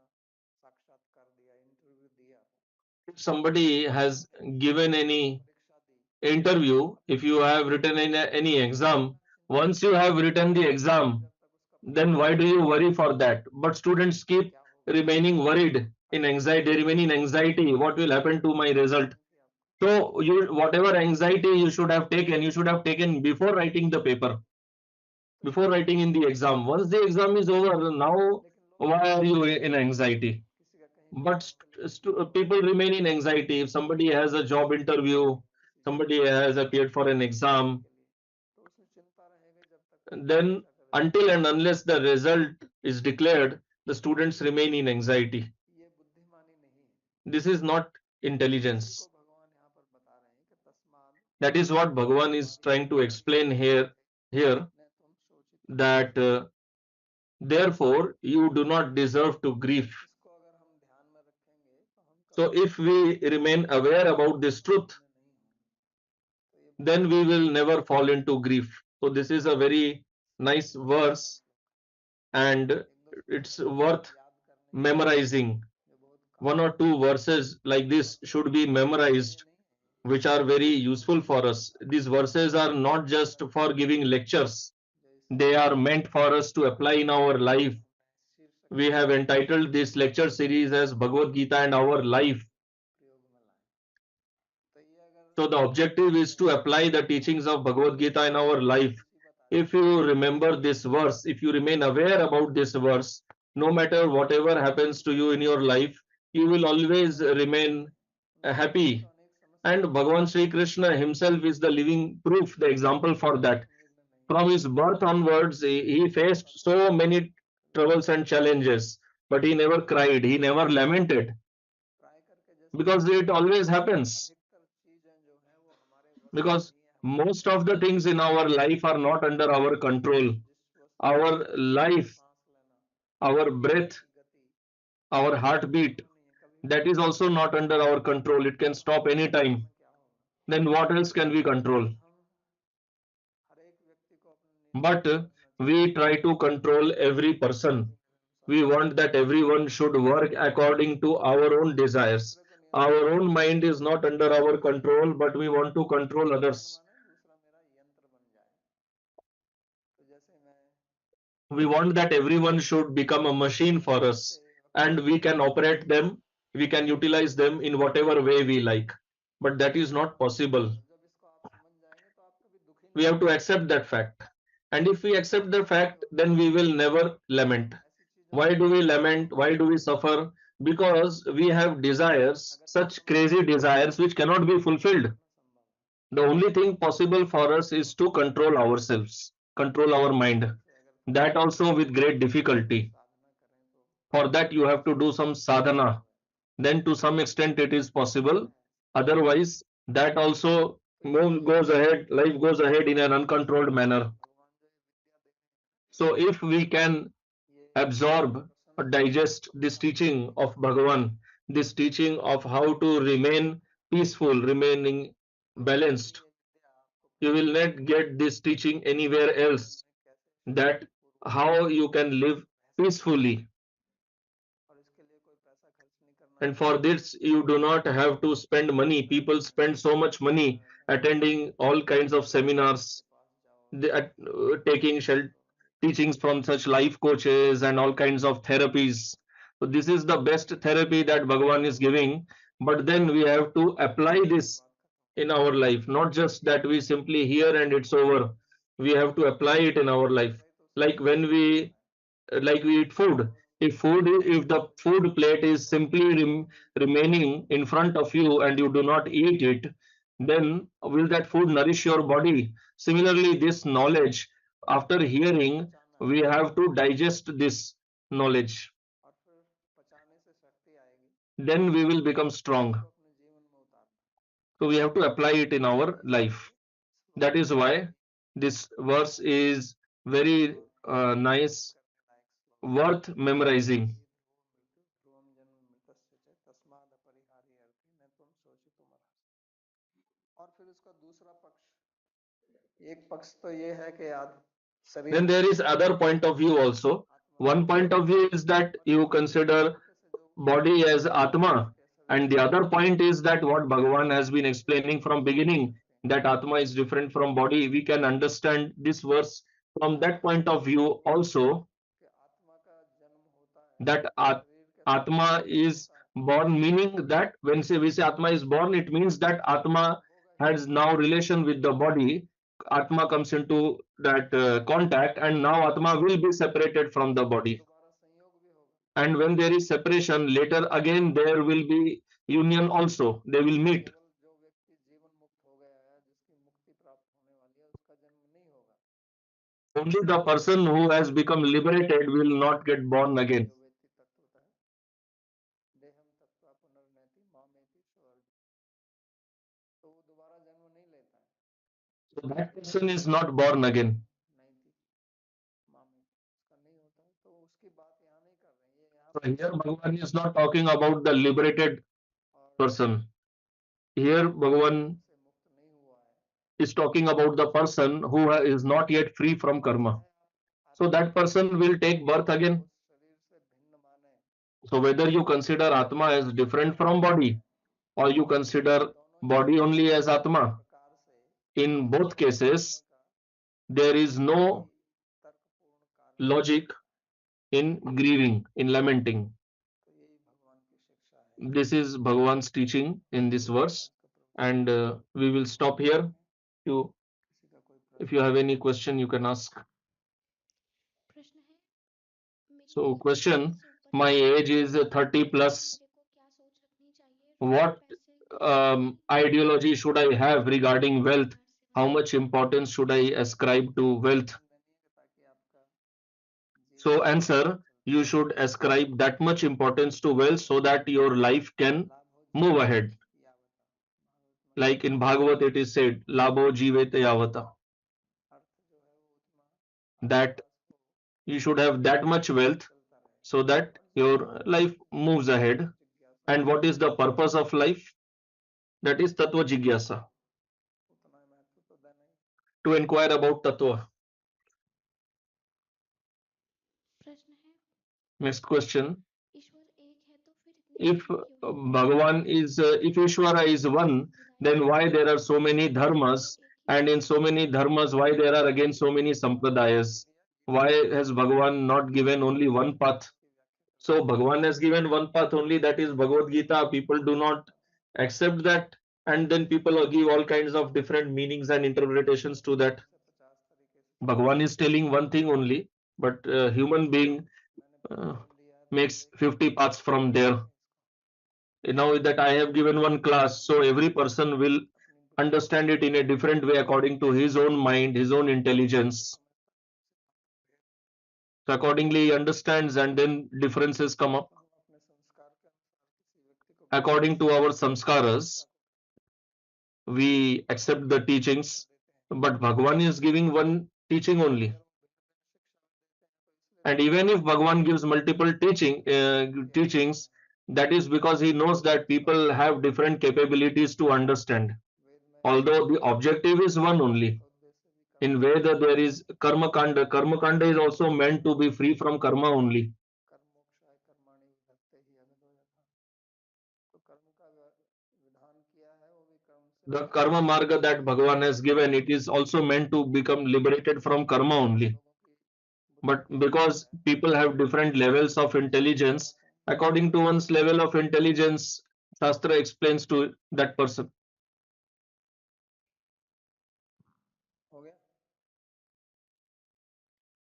साक्षात्कार दिया, इंटरव्यू दिया, If somebody has given any परीक्षा दी, interview, if अपने you आप have को written in any exam, चिंता once you करते have रहते written the हैं exam, जब तक उसका then परिणाम why do नहीं you आता, worry for that? But students keep क्या होगा, remaining worried in अगले anxiety, they परीक्षा remain में in क्या होगा, anxiety. What will happen to my क्या result? गारंटी आपको? So you, whatever anxiety you should have taken before writing the paper, तो before writing in the exam. Once the exam is over, now लेकिन लोग why are you सोचते in हैं anxiety? किसी का कहीं But काम के लिए इंटरव्यू people है, remain in anxiety. If somebody has a job interview, किसी somebody has appeared for an नौकरी exam, के लिए, तो उसमें चिंता रहेगी जब तक then परीक्षा का रिजल्ट until नहीं and आता, unless the result is declared, the students remain in anxiety. ये बुद्धिमानी नहीं है। This is not इसी को intelligence. भगवान यहाँ पर बता रहे हैं कि तस्माद That is what Bhagavan is trying to explain here, न तुम शोचित that therefore you do not deserve to grieve. इसको अगर हम ध्यान में रखेंगे तो हम So कभी if we remain aware about this truth, में नहीं होंगे, तो ये then we will never fall into grief. So this is a very nice साधारण verse, श्लोक and है, एक दो श्लोक it's हैं worth याद करने के memorizing. जो बहुत काम One or two verses like this should be ये memorized. नहीं है, which are very useful for us. These verses are not just for giving lectures, they are meant for us to apply in our life. We have entitled this lecture series as Bhagavad Gita and Our Life. So the objective is to apply the teachings of Bhagavad Gita in our life. If you remember this verse, if you remain aware about this verse, no matter whatever happens to you in your life, you will always remain happy. And Bhagavan Sri Krishna himself is the living proof, the example for that. From his birth onwards, he faced so many troubles and challenges, but he never cried, he never lamented, because it always happens. Because most of the things in our life are not under our control. Our life, our breath, our heartbeat, that is also not under our control. It can stop anytime. Then what else can we control? But we try to control every person. We want that everyone should work according to our own desires. Our own mind is not under our control, but we want to control others. We want that everyone should become a machine for us, and we can operate them, we can utilize them in whatever way we like. But that is not possible. We have to accept that fact. And if we accept the fact, then we will never lament. Why do we lament? Why do we suffer? Because we have desires, such crazy desires, which cannot be fulfilled. The only thing possible for us is to control ourselves, control our mind. That also with great difficulty. For that, you have to do some sadhana. Then, to some extent, it is possible. Otherwise, that also goes ahead, life goes ahead in an uncontrolled manner. So, if we can absorb or digest this teaching of Bhagavan, this teaching of how to remain peaceful, remaining balanced, you will not get this teaching anywhere else, that how you can live peacefully. And for this, you do not have to spend money. People spend so much money attending all kinds of seminars, taking teachings from such life coaches and all kinds of therapies. So this is the best therapy that Bhagavan is giving. But then we have to apply this in our life, not just that we simply hear and it's over. We have to apply it in our life. Like when we eat food. If the food plate is simply remaining in front of you and you do not eat it, then will that food nourish your body? Similarly, this knowledge, after hearing, we have to digest this knowledge. Then we will become strong. So we have to apply it in our life. That is why this verse is very nice, worth memorizing. Then there is other point of view also. One point of view is that you consider body as Atma, and the other point is that what Bhagavan has been explaining from beginning, that Atma is different from body. We can understand this verse from that point of view also, that Atma is born, meaning that when we say Atma is born, it means that Atma has now relation with the body. Atma comes into that contact, and now Atma will be separated from the body. And when there is separation, later again there will be union also. They will meet. Only the person who has become liberated will not get born again. So that person is not born again. So here Bhagavan is not talking about the liberated person. Here Bhagavan is talking about the person who is not yet free from karma. So that person will take birth again. So whether you consider Atma as different from body, or you consider body only as Atma. In both cases, there is no logic in grieving, in lamenting. This is Bhagavan's teaching in this verse, and we will stop here. If you have any question, you can ask. प्रश्न है मेरी So, as question: 30 से ऊपर my है age is तो 30 plus. मेरे को क्या सोच रखनी चाहिए What पैसे को लेकर ideology should I have regarding wealth? How much importance should I ascribe to wealth? So, answer: you should ascribe that much importance to wealth so that your life can move ahead. Like in Bhagavad, it is said, Labho jivete yavata, that you should have that much wealth so that your life moves ahead. And what is the purpose of life? That is Tattva Jigyasa, to inquire about Tattva. प्रश्न है Next question: ईश्वर एक है तो फिर इतने if धर्म क्यों हैं Bhagavan is, if Ishvara is one, then why there are so many dharmas, and in so many dharmas, why there are again so many sampradayas? Why has Bhagavan not given only one path? So Bhagavan has given one path only, that is Bhagavad Gita. People do not accept that, and then people give all kinds of different meanings and interpretations to that. Bhagavan is telling one thing only, but human being uh, makes 50 paths from there. Now that I have given one class, so every person will understand it in a different way according to his own mind, his own intelligence. So accordingly he understands, and then differences come up. According to our samskaras, we accept the teachings, but Bhagavan is giving one teaching only. And even if Bhagavan gives multiple teachings, that is because he knows that people have different capabilities to understand. Although the objective is one only. In Veda there is Karma Kanda. Karma Kanda is also meant to be free from karma only. The Karma Marga that Bhagavan has given, it is also meant to become liberated from karma only. But because people have different levels of intelligence, according to one's level of intelligence, Shastra explains to that person.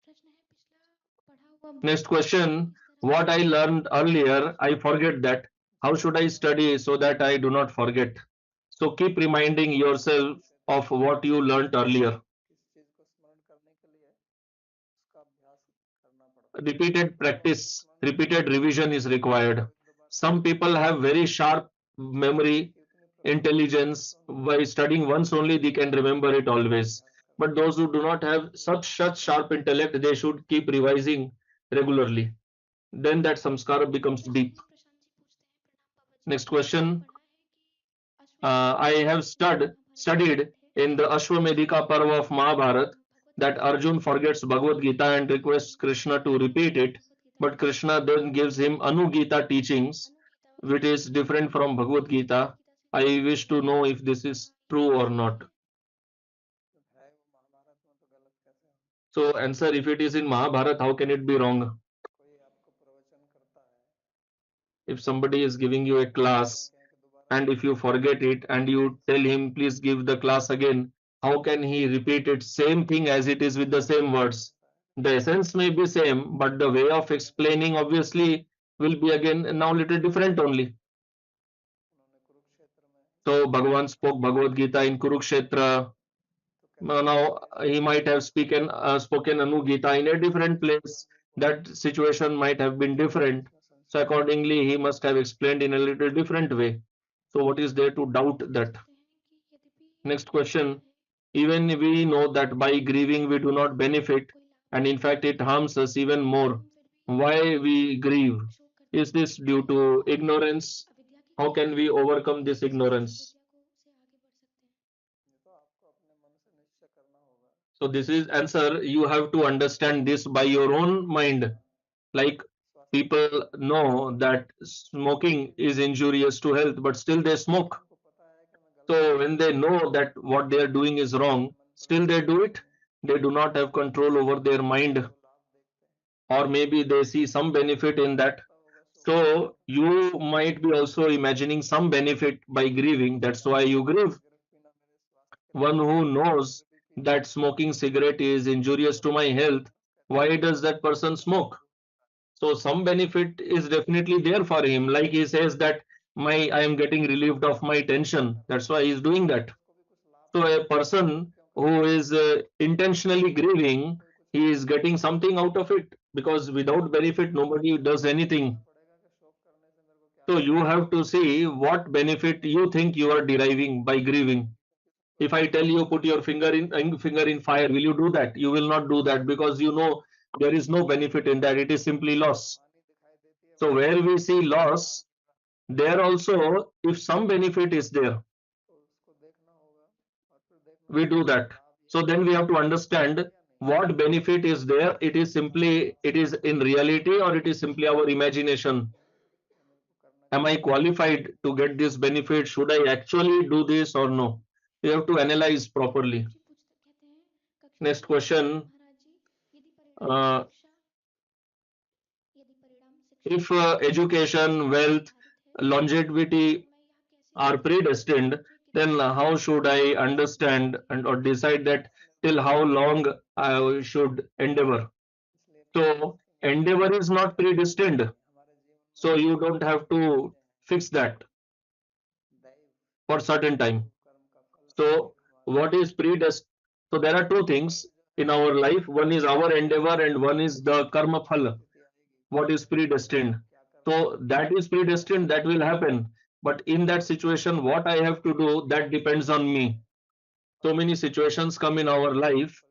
प्रश्न है पिछला पढ़ा हुआ Next question: what I learned earlier, I forget that. How should I study so that I do not forget? So keep reminding yourself of what you learned earlier. Repeated practice, repeated revision is required. Some people have very sharp memory, intelligence. By studying once only, they can remember it always. But those who do not have such sharp intellect, they should keep revising regularly. Then that samskara becomes deep. Next question. I have studied in the Ashwamedhika Parva of Mahabharata that Arjun forgets Bhagavad Gita and requests Krishna to repeat it, but Krishna then gives him Anugita teachings, which is different from Bhagavad Gita. I wish to know if this is true or not. So answer: if it is in Mahabharata, how can it be wrong? If somebody is giving you a class, and if you forget it and you tell him please give the class again, how can he repeat it same thing as it is with the same words? The essence may be same, but the way of explaining obviously will be again now little different only. So Bhagavan spoke Bhagavad Gita in Kurukshetra. Now he might have spoken Anugita in a different place. That situation might have been different. So accordingly, he must have explained in a little different way. So what is there to doubt that? Next question. Even we know that by grieving we do not benefit, and in fact it harms us even more. Why we grieve? Is this due to ignorance? How can we overcome this ignorance? So this is answer: you have to understand this by your own mind. Like, people know that smoking is injurious to health, but still they smoke. So when they know that what they are doing is wrong, still they do it. They do not have control over their mind, or maybe they see some benefit in that. So you might be also imagining some benefit by grieving. That's why you grieve. One who knows that smoking cigarette is injurious to my health, why does that person smoke? So some benefit is definitely there for him. Like he says that I am getting relieved of my tension. That's why he's doing that. So a person who is intentionally grieving, he is getting something out of it, because without benefit nobody does anything. So you have to see what benefit you think you are deriving by grieving. If I tell you put your finger in fire, will you do that? You will not do that, because you know there is no benefit in that. It is simply loss. So where we see loss, there also, if some benefit is there, we do that. So then we have to understand what benefit is there. It is simply, it is in reality, or it is simply our imagination. Am I qualified to get this benefit? Should I actually do this or no? You have to analyze properly. जी पूछते कहते हैं कक्षा Next में question. महाराज जी यदि परिणाम Uh, शिक्षा यदि परिणाम शिक्षा if और education, ज्ञान पर wealth, आधारित है longevity तो मैं यह कैसे are जान सकता हूँ कि predestined, मुझे then कितनी how should I understand and or decide that till how long I should endeavor? So endeavor is not predestined. So you don't have to fix that for certain time. So what is predestined? So there are two things in our life. One is our endeavor and one is the karma phala. What is predestined? So that is predestined, that will happen. But in that situation, what I have to do, that depends on me. So many situations come in our life.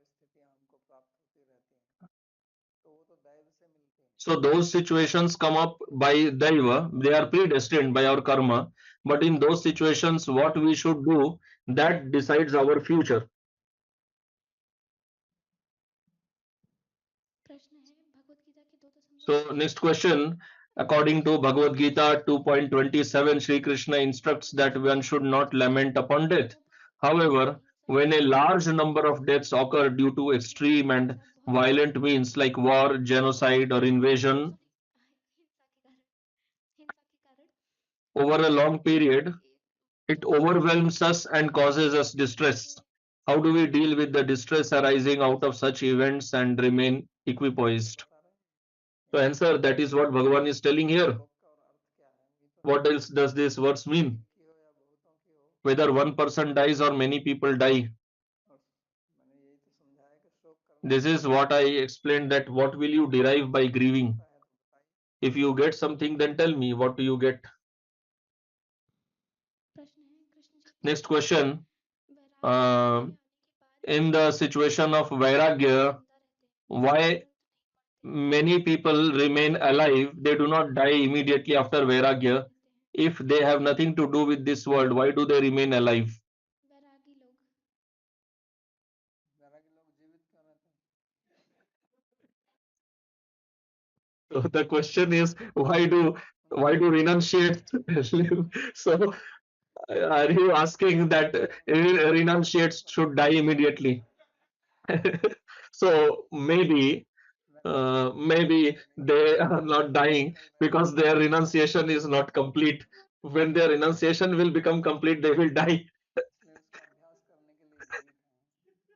So those situations come up by Daiva, they are predestined by our karma. But in those situations, what we should do, that decides our future. प्रश्न है भगवत गीता के 2.27 So next question. According to Bhagavad Gita 2.27, Sri Krishna instructs that one should not lament upon death. However, when a large number of deaths occur due to extreme and violent means like war, genocide, or invasion हिंसा के कारण over a long period, it overwhelms us and causes us distress. How do we deal with the distress arising out of such events and remain equipoised? So answer, that is what Bhagavan is telling here. What else does this verse mean? Whether one person dies or many people die. This is what I explained, that what will you derive by grieving? If you get something, then tell me, what do you get? प्रश्न है Krishna ji Next पूछते हैं question. वैराग्य में आने के बाद In the situation of Vairagya, जिंदा रहते हैं why many people remain alive? They do not die immediately after Vairagya. If they have nothing to do with this world, why do they remain alive? वैरागी लोग So the question is, why do renunciates live? So are you asking that renunciates should die immediately? So maybe they are not dying because their renunciation is not complete. When their renunciation will become complete, they will die.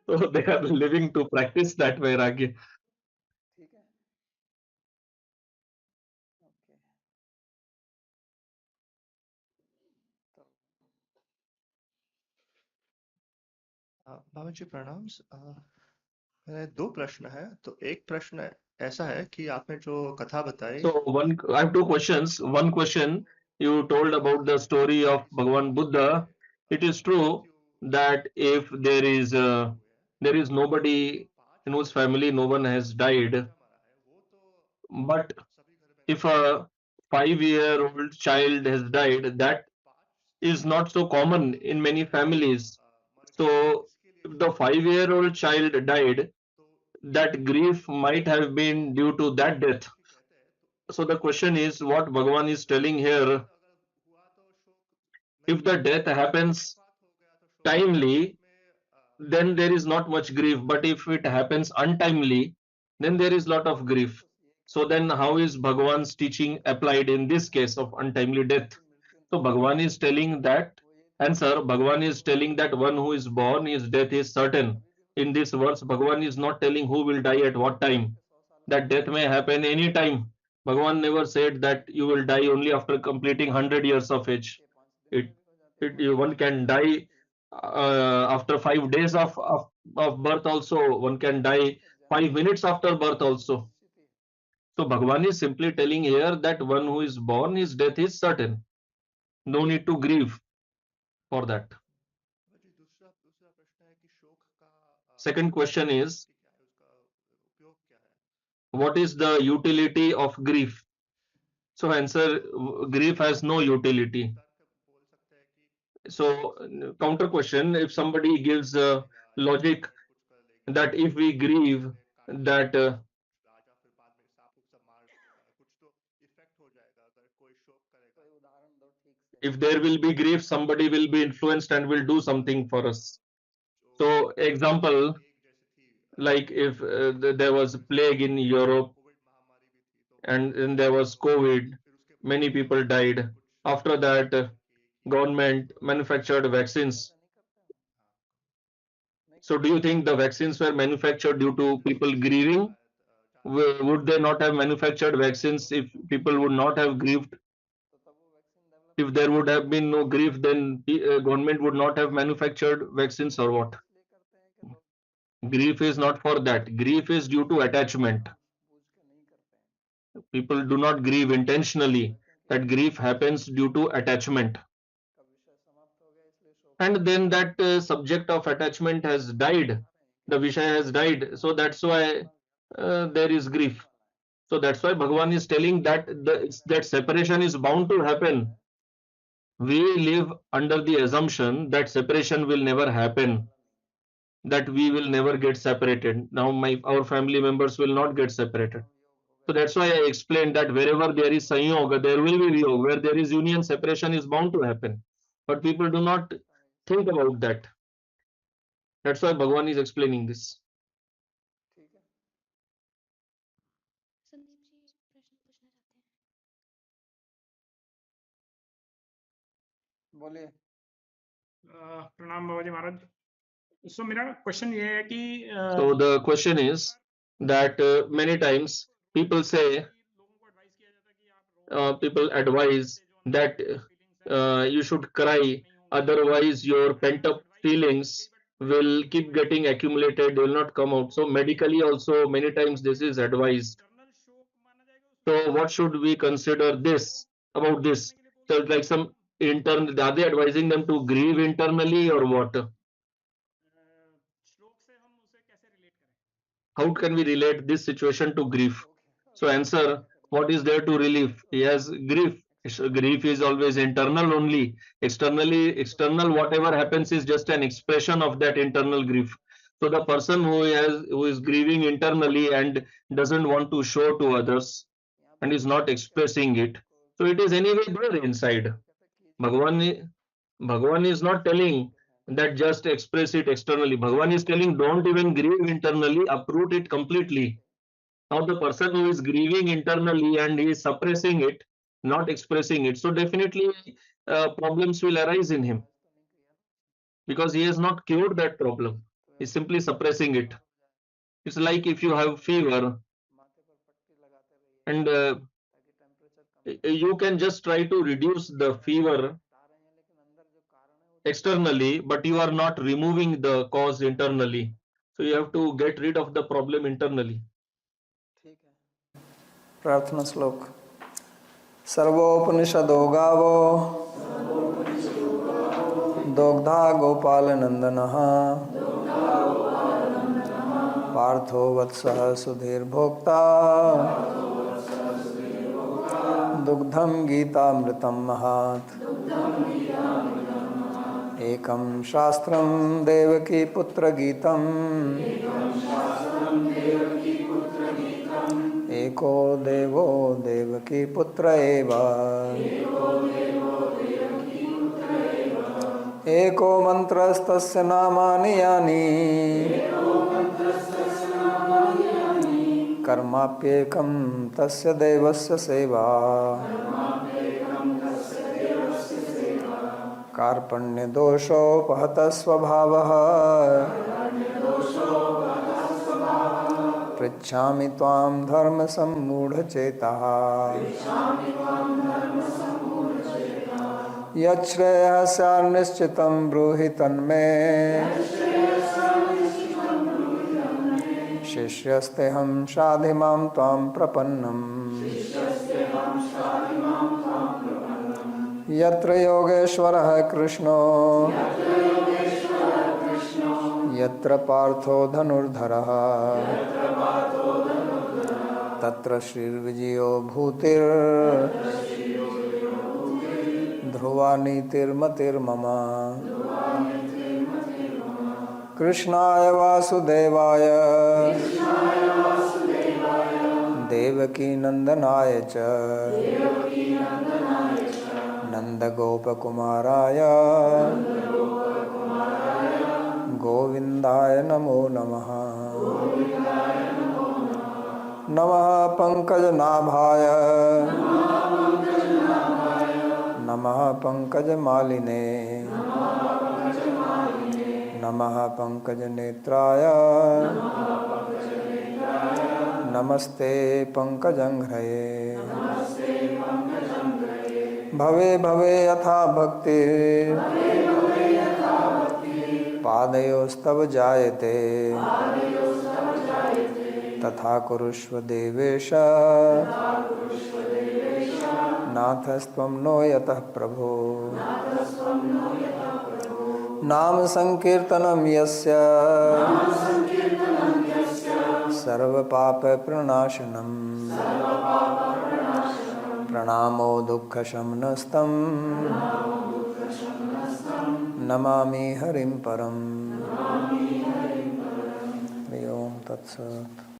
So they are living to practice that vairagya. बाबा जी प्रणाम। मेरे दो प्रश्न है। तो एक प्रश्न ऐसा है कि आपने जो कथा बताई, So I have two questions. One question, you told about the story of Bhagavan Buddha. It is true that if there is nobody in whose family no one has died, but if a 5-year-old child has died, that is not so common in many families. So if the 5-year-old child died, that grief might have been due to that death. So the question is, what Bhagavan is telling here, if the death happens timely, then there is not much grief. But if it happens untimely, then there is lot of grief. So then how is Bhagavan's teaching applied in this case of untimely death? So Bhagavan is telling that answer. Bhagavan is telling that one who is born, his death is certain. In this verse, Bhagavan is not telling who will die at what time. That death may happen any time. Bhagavan never said that you will die only after completing 100 years of age. It, one can die after 5 days of birth also. One can die 5 minutes after birth also. So Bhagavan is simply telling here that one who is born, his death is certain. No need to grieve for that. जी दूसरा दूसरा प्रश्न है कि शोक का Second question is, क्या है, उसका उपयोग क्या है? what is the utility of grief? So answer, grief has no utility. तर्क बोल सकते हैं कि So counter question, if somebody gives logic कुछ कर लेगी that if we grieve, that राजा फिर बाद में सांप को सब मार कुछ तो इफेक्ट हो जाएगा अगर कोई शोक करेगा कोई उदाहरण दो ठीक से if there will be grief, somebody will be influenced and will do something for us. जो So example, एक जैसी थी like if there was a plague in Europe Covid महामारी भी थी तो and then there was COVID, फिर उसके many people died. कुछ After that, कि government manufactured vaccines. ऐसा नहीं करते हैं नहीं So do you think the vaccines were manufactured due to people grieving? Would they not have manufactured vaccines if people would not have grieved? तो तब वो vaccine develop If there would have been no grief, then government would not have manufactured vaccines or what? इसलिए करते हैं कि लोग Grief is not for that. Grief is due to attachment. बूझ के नहीं करते हैं People do not grieve intentionally. That grief happens due to attachment. का विषय समाप्त हो गया इसलिए शोक And then that subject of attachment has died. The Vishaya has died. So that's why there is grief. So that's why Bhagavan is telling that that separation is bound to happen. We live under the assumption that separation will never happen, that we will never get separated. Now our family members will not get separated. So that's why I explained that wherever there is Sanyoga, there will be Viyog. Where there is union, separation is bound to happen. But people do not think about that. That's why Bhagavan is explaining this. ठीक है संदीप जी प्रश्न पूछना चाहते हैं बोलिए प्रणाम बाबाजी महाराज सो मेरा question ये है कि So the question is that many times people say, लोगों को एडवाइस किया जाता है कि आप रो people advise that you should cry, otherwise your pent up feelings will keep getting accumulated, they will not come out. So medically also many times this is advised. Internal शोक माना जाएगा उसमें So what should we consider this about this? So it's like some intern, are they advising them to grieve internally or what? श्लोक से हम उसे कैसे relate करें How can we relate this situation to grief? So answer, what is there to relieve? He has grief. Grief is always internal only. External whatever happens is just an expression of that internal grief. So the person who is grieving internally and doesn't want to show to others and is not expressing it, so it is anyway there inside. Bhagavan is not telling that just express it externally. Bhagavan is telling don't even grieve internally, uproot it completely. Now the person who is grieving internally and he is suppressing it, not expressing it, so definitely problems will arise in him because he has not cured that problem. He is simply suppressing it. It's like if you have fever माथे पर पट्टी लगाते रहिए and ताकि temperature come you can just try to reduce the fever बता रहे हैं लेकिन अंदर जो कारण है वो externally, but you are not removing the cause internally. So you have to get rid of the problem internally. ठीक है प्रार्थना श्लोक सर्वोपनिषदो गावो दोग्धा गोपाल नंदनः पार्थो वत्सः सुधीर भोक्ता दुग्धं गीतामृतं महात् एकं शास्त्रं देवकी पुत्र गीतम् एको देवो देवकी पुत्र एव एको मन्त्रस्तस्य नामानि यानि कर्माप्येकं तस्य देवस्य सेवा कार्पण्यदोषोपहतः स्वभावः पृच्छामि त्वां धर्मसम्मूढचेताः यच्छ्रेयः स्यान्निश्चितं ब्रूहि तन्मे शिष्यस्तेऽहं शाधि मां त्वां प्रपन्नम् यत्र योगेश्वरः कृष्णो यत्र पार्थो धनुर्धरः तत्र श्रीर्विजयो भूतिर् ध्रुवा नीतिर्मतिर्मम कृष्णाय वासुदेवाय देवकी नंदनाय च नंदगोपकुमाराय गोविंदाय नमो नमः। नमः पंकजनाभाय नमः पंकजमालिने नमः पंकजनेत्राय नमस्ते पंकजंघ्रये। भवे भवे यथा भक्ति पादयोस्तव जायते तथा कुरुष्व देवेश नाथस्त्वं नो यतः प्रभो। नाम संकीर्तनं यस्य सर्वपाप प्रणाशनम् प्रणामो दुःखशमनस्तं नमामि हरिं परम्। हरि ओम तत्सत्।